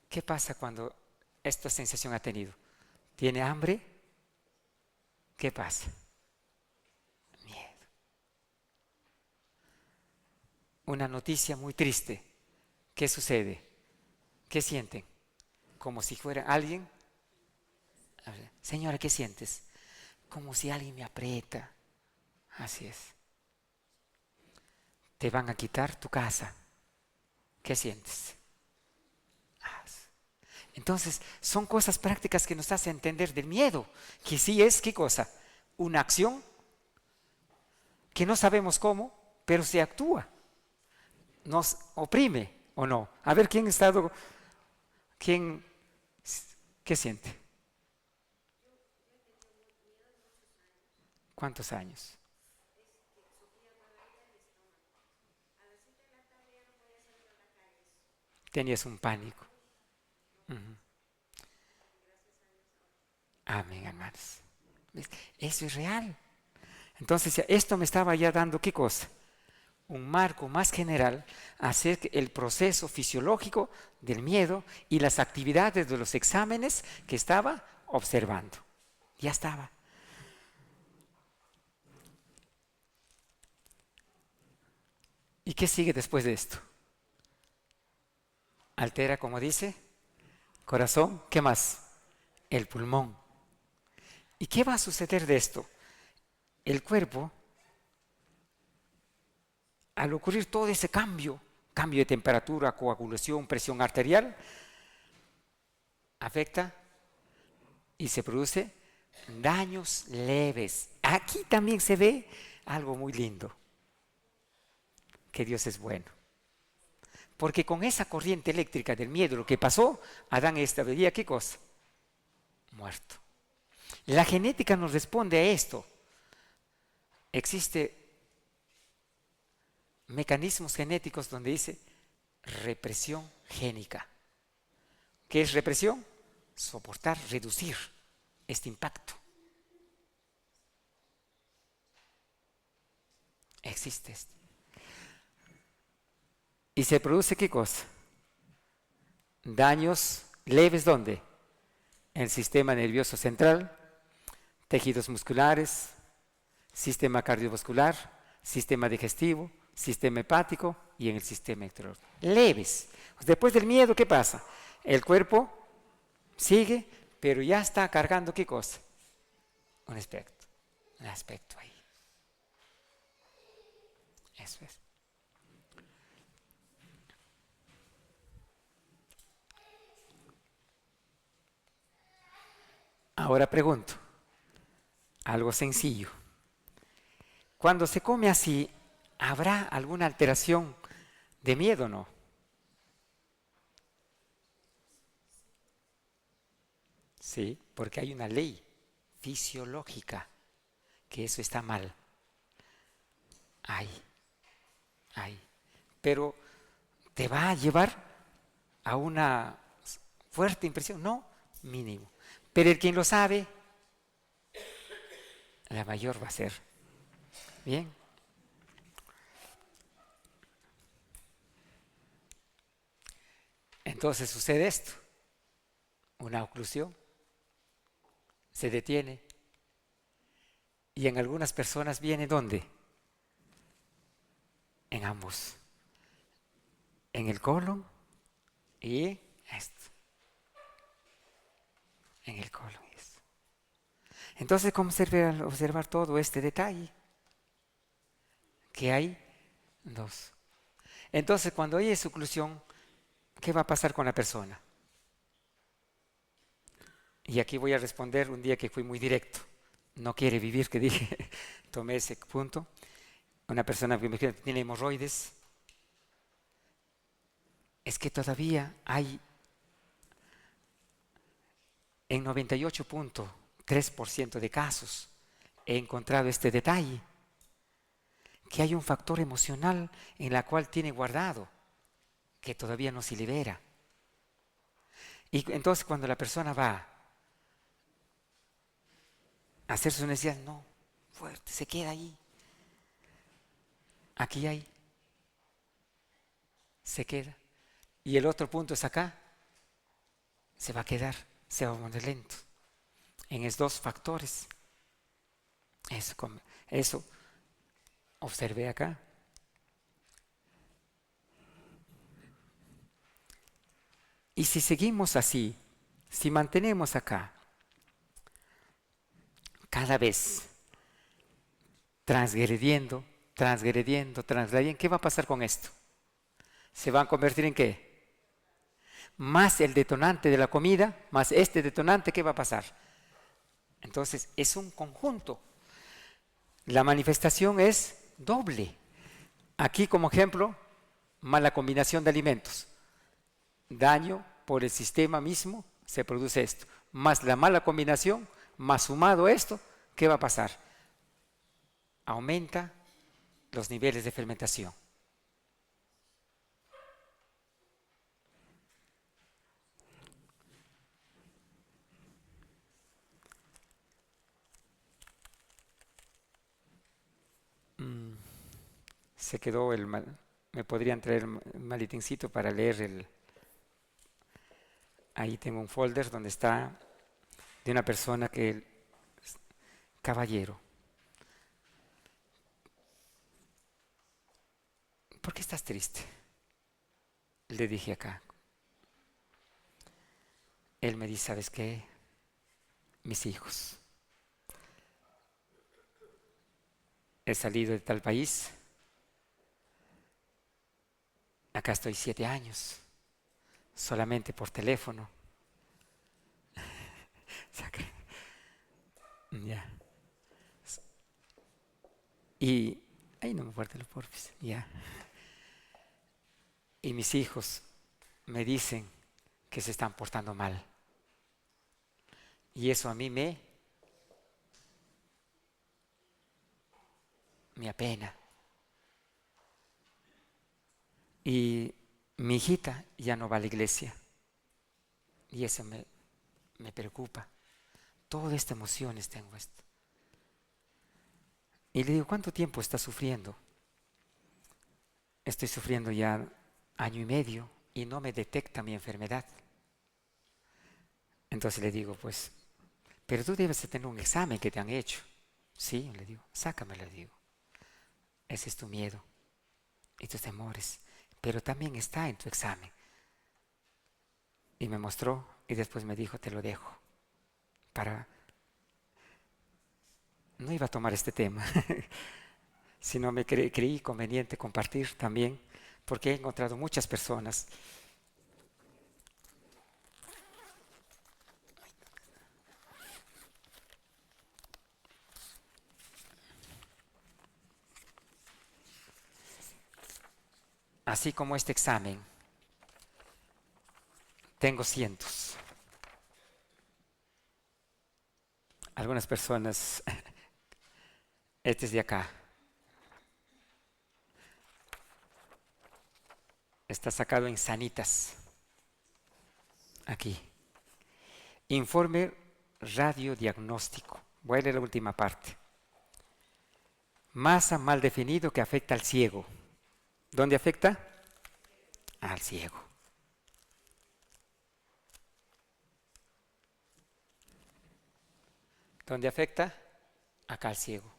Speaker 1: ¿Qué pasa cuando esta sensación ha tenido? ¿Tiene hambre? ¿Qué pasa? Miedo. Una noticia muy triste. ¿Qué sucede? ¿Qué sienten? Como si fuera alguien. Señora, ¿qué sientes? Como si alguien me aprieta. Así es. Te van a quitar tu casa. ¿Qué sientes? Entonces, son cosas prácticas que nos hacen entender del miedo, que sí es, ¿qué cosa? Una acción que no sabemos cómo, pero se actúa. Nos oprime o no. A ver, ¿qué siente? ¿Cuántos años? Tenías un pánico. Amén, hermanos. Eso es real. Entonces, esto me estaba ya dando, ¿qué cosa? Un marco más general acerca del proceso fisiológico del miedo y las actividades de los exámenes que estaba observando. Ya estaba. ¿Y qué sigue después de esto? Altera, como dice, corazón, ¿qué más? El pulmón. ¿Y qué va a suceder de esto? El cuerpo al ocurrir todo ese cambio de temperatura, coagulación, presión arterial, afecta y se produce daños leves. Aquí también se ve algo muy lindo, que Dios es bueno. Porque con esa corriente eléctrica del miedo, lo que pasó, Adán estaría, ¿qué cosa? Muerto. La genética nos responde a esto. Existe mecanismos genéticos donde dice represión génica. ¿Qué es represión? Soportar, reducir este impacto. Existe esto. ¿Y se produce qué cosa? Daños leves, ¿dónde? En el sistema nervioso central, tejidos musculares, sistema cardiovascular, sistema digestivo, sistema hepático y en el sistema enterológico. Leves. Después del miedo, ¿qué pasa? El cuerpo sigue, pero ya está cargando ¿qué cosa? Un aspecto ahí. Eso es. Ahora pregunto, algo sencillo. Cuando se come así, ¿habrá alguna alteración de miedo o no? Sí, porque hay una ley fisiológica que eso está mal. Hay. Pero ¿te va a llevar a una fuerte impresión? No, mínimo. Pero el quien lo sabe, la mayor va a ser. Bien. Entonces sucede esto. Una oclusión se detiene. Y en algunas personas viene ¿dónde? En ambos. En el colon y esto. En el colon y esto. Entonces, ¿cómo sirve al observar todo este detalle? Que hay dos. Entonces, cuando hay esa oclusión, ¿qué va a pasar con la persona? Y aquí voy a responder un día que fui muy directo. No quiere vivir, que dije, tomé ese punto. Una persona que tiene hemorroides, es que todavía hay en 98.3% de casos he encontrado este detalle, que hay un factor emocional en la cual tiene guardado, que todavía no se libera. Y entonces cuando la persona va a hacer sus necesidades, no, fuerte, se queda ahí. Aquí hay, se queda. Y el otro punto es acá, se va a quedar, se va a poner lento. En esos dos factores. Eso observé acá. Y si seguimos así, si mantenemos acá, cada vez transgrediendo, ¿qué va a pasar con esto? ¿Se va a convertir en qué? Más el detonante de la comida, más este detonante, ¿qué va a pasar? Entonces, es un conjunto. La manifestación es doble. Aquí, como ejemplo, mala combinación de alimentos. Daño por el sistema mismo, se produce esto. Más la mala combinación, más sumado esto, ¿qué va a pasar? Aumenta los niveles de fermentación. Se quedó me podrían traer el maletincito para leer ahí tengo un folder donde está de una persona que, caballero, ¿por qué estás triste? Le dije acá. Él me dice, ¿sabes qué? Mis hijos. He salido de tal país, Acá estoy 7 años, solamente por teléfono. Ya. Y, ay, no me muerde los porfis, ya. Y mis hijos me dicen que se están portando mal. Y eso a mí me apena. Y mi hijita ya no va a la iglesia. Y eso me preocupa. Todas estas emociones tengo esto. Y le digo, ¿cuánto tiempo está sufriendo? Estoy sufriendo ya 1 año y medio y no me detecta mi enfermedad. Entonces le digo, pues, pero tú debes de tener un examen que te han hecho. Sí, le digo, sácamelo, le digo. Ese es tu miedo y tus temores, pero también está en tu examen. Y me mostró y después me dijo, te lo dejo. No iba a tomar este tema, sino me creí conveniente compartir también, porque he encontrado muchas personas. Así como este examen, tengo cientos. Algunas personas, este es de acá, está sacado en Sanitas, aquí. Informe radiodiagnóstico. Voy a leer la última parte. Masa mal definido que afecta al ciego. ¿Dónde afecta? Al ciego. ¿Dónde afecta? Acá al ciego.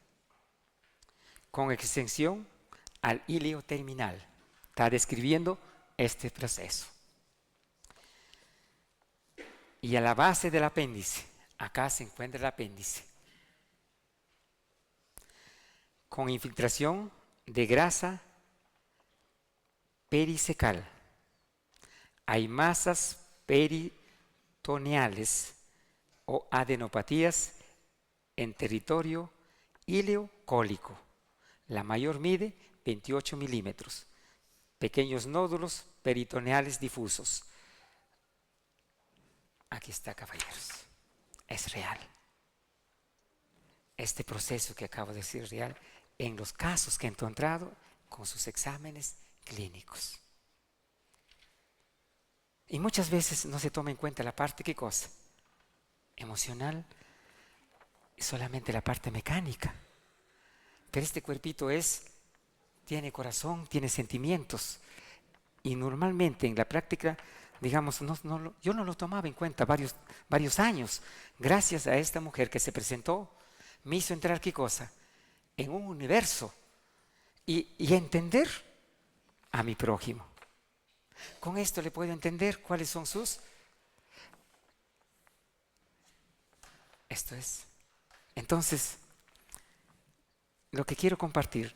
Speaker 1: Con extensión al hilo terminal. Está describiendo este proceso. Y a la base del apéndice, acá se encuentra el apéndice, con infiltración de grasa pericecal. Hay masas peritoneales o adenopatías en territorio ileocólico. La mayor mide 28 milímetros. Pequeños nódulos peritoneales difusos. Aquí está, caballeros. Es real. Este proceso que acabo de decir es real en los casos que he encontrado con sus exámenes clínicos. Y muchas veces no se toma en cuenta la parte, ¿qué cosa? Emocional, y solamente la parte mecánica. Pero este cuerpito tiene corazón, tiene sentimientos. Y normalmente en la práctica, digamos, yo no lo tomaba en cuenta varios años. Gracias a esta mujer que se presentó, me hizo entrar, ¿qué cosa? En un universo y entender a mi prójimo. Con esto le puedo entender cuáles son Esto es. Entonces, lo que quiero compartir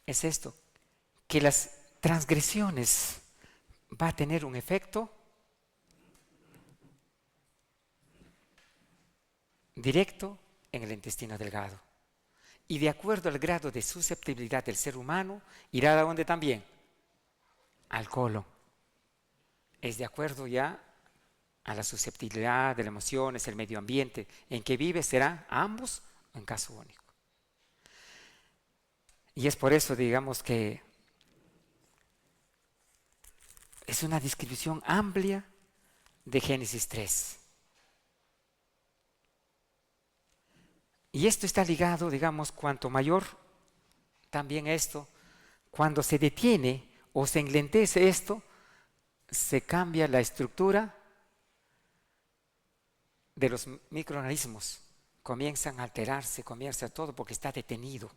Speaker 1: es esto, que las transgresiones va a tener un efecto directo en el intestino delgado. Y de acuerdo al grado de susceptibilidad del ser humano, irá a dónde también? Al colon. Es de acuerdo ya a la susceptibilidad de las emociones, el medio ambiente en que vive, será a ambos o en caso único. Y es por eso, digamos, que es una descripción amplia de Génesis 3. Y esto está ligado, digamos, cuanto mayor también esto, cuando se detiene o se enlentece esto, se cambia la estructura de los microorganismos. Comienzan a alterarse, comienza todo porque está detenido.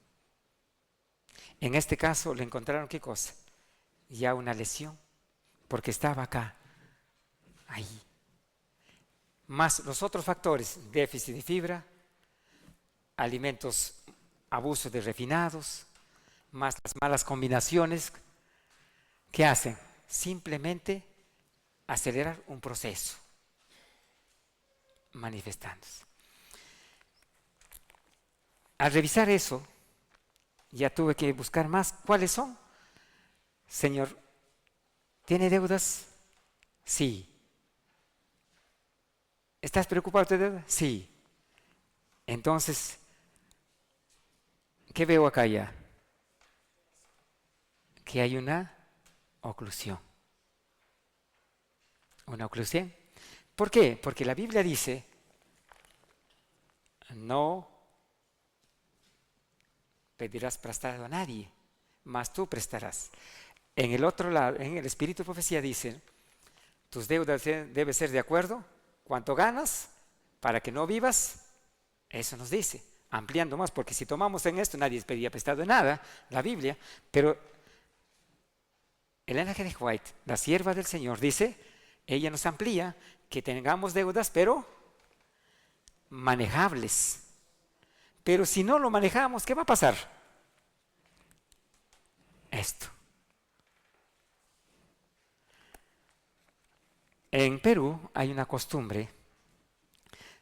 Speaker 1: En este caso le encontraron, ¿qué cosa? Ya una lesión, porque estaba acá, ahí. Más los otros factores, déficit de fibra, alimentos, abuso de refinados, más las malas combinaciones, ¿qué hacen? simplemente acelerar un proceso manifestándose. Al revisar eso, ya tuve que buscar más. ¿Cuáles son? Señor, ¿tiene deudas? Sí. ¿Estás preocupado de deudas? Sí. Entonces, ¿qué veo acá ya? Que hay una oclusión. Una oclusión. ¿Por qué? Porque la Biblia dice, no pedirás prestado a nadie, mas tú prestarás. En el otro lado, en el Espíritu de Profecía dice, tus deudas deben ser de acuerdo, cuánto ganas, para que no vivas. Eso nos dice, ampliando más, porque si tomamos en esto, nadie pedía prestado de nada, la Biblia, pero Elena G. White, la sierva del Señor, dice, ella nos amplía que tengamos deudas, pero manejables. Pero si no lo manejamos, ¿qué va a pasar? Esto. En Perú hay una costumbre,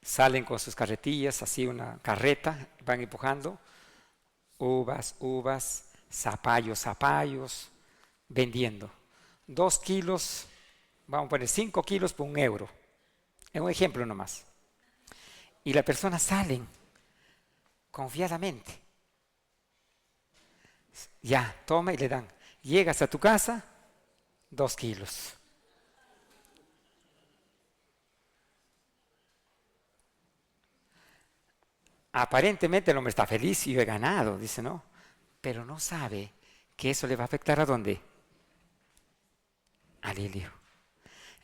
Speaker 1: salen con sus carretillas, así una carreta, van empujando uvas, zapallos, vendiendo. 2 kilos, vamos a poner 5 kilos por 1 euro. Es un ejemplo nomás. Y las personas salen confiadamente. Ya, toma y le dan. Llegas a tu casa, 2 kilos. Aparentemente el hombre está feliz y yo he ganado, dice, ¿no? Pero no sabe que eso le va a afectar ¿a dónde? Al hilio.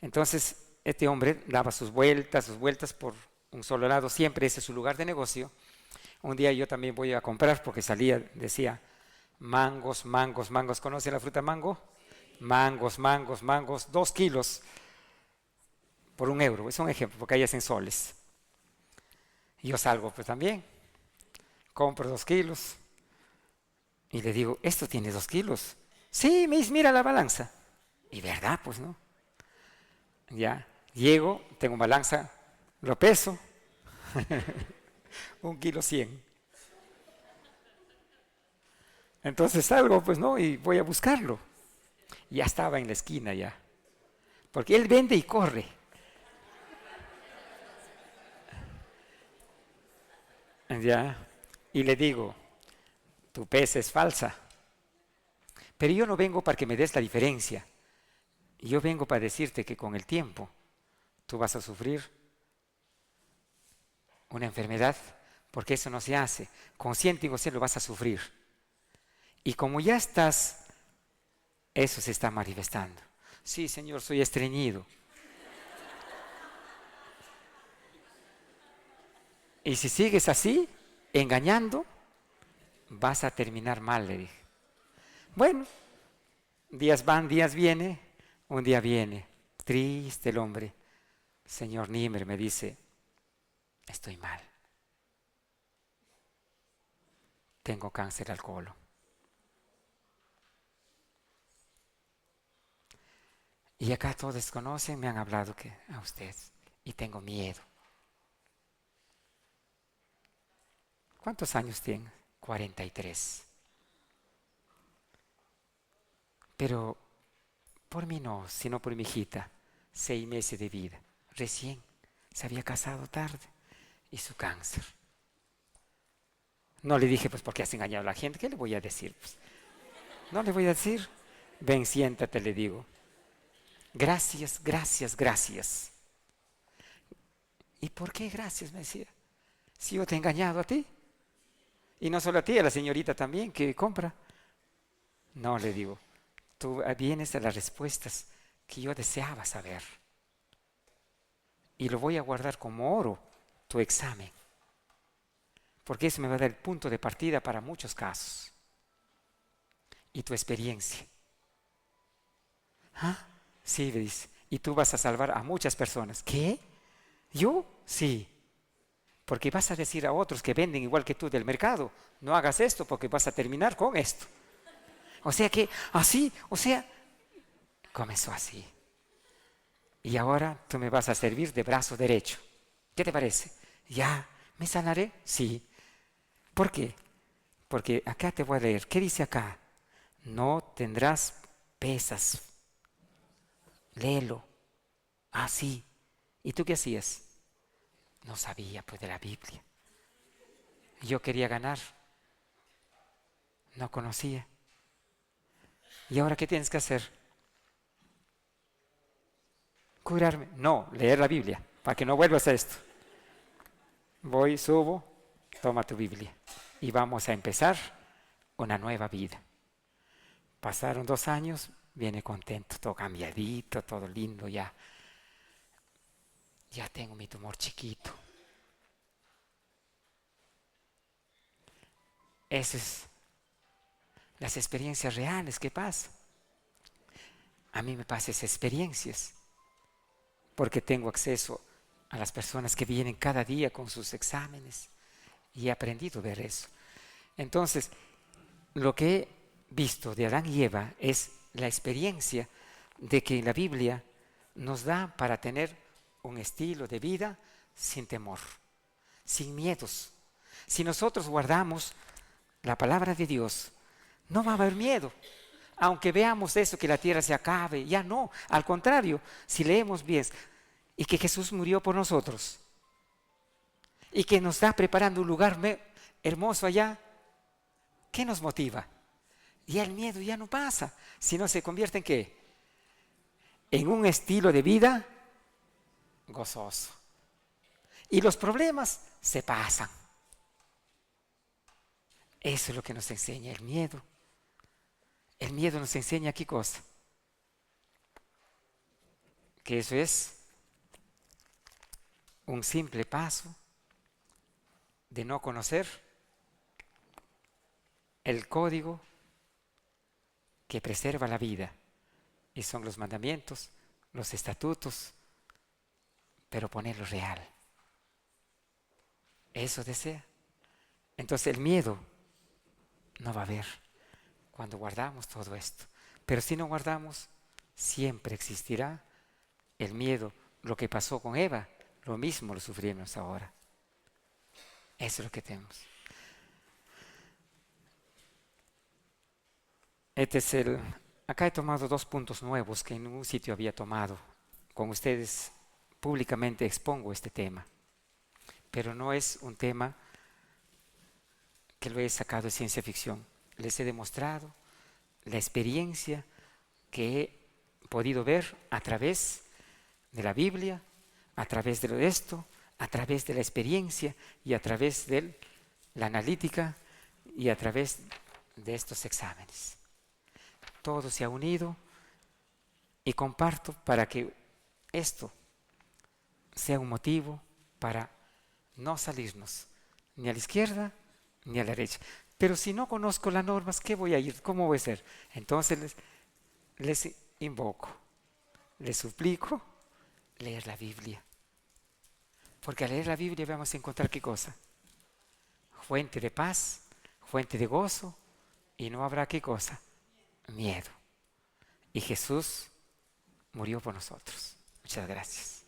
Speaker 1: Entonces, este hombre daba sus vueltas por un solo lado, siempre ese es su lugar de negocio. Un día yo también voy a comprar porque salía, decía, mangos, ¿conoce la fruta mango? Mangos, 2 kilos por 1 euro, es un ejemplo, porque ahí es en soles. Y yo salgo pues también, compro 2 kilos y le digo, ¿esto tiene 2 kilos? Sí, me dice, mira la balanza. Y verdad, pues no. Ya, llego, tengo balanza, lo peso, 1 kilo 100. Entonces salgo, pues no, y voy a buscarlo. Ya estaba en la esquina ya, porque él vende y corre. Ya, y le digo, tu pesa es falsa. Pero yo no vengo para que me des la diferencia. Yo vengo para decirte que con el tiempo tú vas a sufrir una enfermedad, porque eso no se hace. Consciente y inconsciente lo vas a sufrir. Y como ya estás, eso se está manifestando. Sí, Señor, soy estreñido. Y si sigues así, engañando, vas a terminar mal, le dije. Bueno, días van, días viene, un día viene, triste el hombre. Señor Niemer me dice, estoy mal. Tengo cáncer al colon. Y acá todos conocen, me han hablado que a usted, y tengo miedo. ¿Cuántos años tiene? 43. Pero por mí no, sino por mi hijita, 6 meses de vida, recién, se había casado tarde, y su cáncer. No le dije, pues, ¿por qué has engañado a la gente? ¿Qué le voy a decir? Pues, no le voy a decir. Ven, siéntate, le digo. Gracias. ¿Y por qué gracias? Me decía. Si yo te he engañado a ti. Y no solo a ti, a la señorita también que compra. No, le digo. Tú vienes a las respuestas que yo deseaba saber. Y lo voy a guardar como oro, tu examen. Porque eso me va a dar el punto de partida para muchos casos. Y tu experiencia. ¿Ah? Sí, le dice. Y tú vas a salvar a muchas personas. ¿Qué? ¿Yo? Sí. Porque vas a decir a otros que venden igual que tú del mercado, no hagas esto porque vas a terminar con esto. O sea que, así, Comenzó así. Y ahora tú me vas a servir de brazo derecho. ¿Qué te parece? ¿Ya me sanaré? Sí. ¿Por qué? Porque acá te voy a leer. ¿Qué dice acá? No tendrás pesas. Léelo. Ah, sí. ¿Y tú qué hacías? No sabía pues de la Biblia. Yo quería ganar. No conocía. ¿Y ahora qué tienes que hacer? ¿Curarme? No, leer la Biblia, para que no vuelvas a esto. Voy, subo, toma tu Biblia y vamos a empezar una nueva vida. Pasaron 2 años, viene contento, todo cambiadito, todo lindo ya. Ya tengo mi tumor chiquito. Esas es las experiencias reales que pasan. A mí me pasan esas experiencias porque tengo acceso a las personas que vienen cada día con sus exámenes y he aprendido a ver eso. Entonces, lo que he visto de Adán y Eva es la experiencia de que la Biblia nos da para tener un estilo de vida sin temor, sin miedos. Si nosotros guardamos la palabra de Dios, no va a haber miedo. Aunque veamos eso, que la tierra se acabe, ya no. Al contrario, si leemos bien, y que Jesús murió por nosotros, y que nos está preparando un lugar hermoso allá, ¿qué nos motiva? Y el miedo ya no pasa, sino se convierte en ¿qué? En un estilo de vida gozoso. Y los problemas se pasan. Eso es lo que nos enseña el miedo. El miedo nos enseña ¿qué cosa? Que eso es un simple paso de no conocer el código que preserva la vida. Y son los mandamientos, los estatutos, pero ponerlo real. Eso desea. Entonces el miedo no va a haber cuando guardamos todo esto. Pero si no guardamos, siempre existirá el miedo. Lo que pasó con Eva, lo mismo lo sufrimos ahora. Eso es lo que tenemos. Acá he tomado 2 puntos nuevos que en ningún sitio había tomado. Con ustedes públicamente expongo este tema. Pero no es un tema que lo he sacado de ciencia ficción. Les he demostrado la experiencia que he podido ver a través de la Biblia, a través de esto, a través de la experiencia y a través de la analítica y a través de estos exámenes. Todo se ha unido y comparto para que esto sea un motivo para no salirnos ni a la izquierda ni a la derecha. Pero si no conozco las normas, ¿qué voy a ir? ¿Cómo voy a hacer? Entonces les invoco, les suplico leer la Biblia. Porque al leer la Biblia vamos a encontrar ¿qué cosa? Fuente de paz, fuente de gozo y no habrá ¿qué cosa? Miedo. Y Jesús murió por nosotros. Muchas gracias.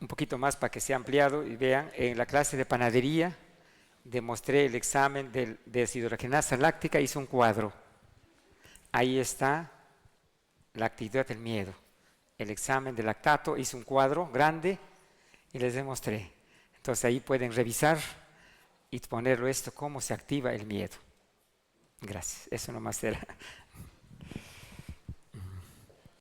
Speaker 1: Un poquito más para que sea ampliado y vean, en la clase de panadería demostré el examen de deshidrogenasa láctica, hice un cuadro. Ahí está la actividad del miedo. El examen de lactato, hice un cuadro grande y les demostré. Entonces ahí pueden revisar y ponerlo esto, cómo se activa el miedo. Gracias, eso nomás era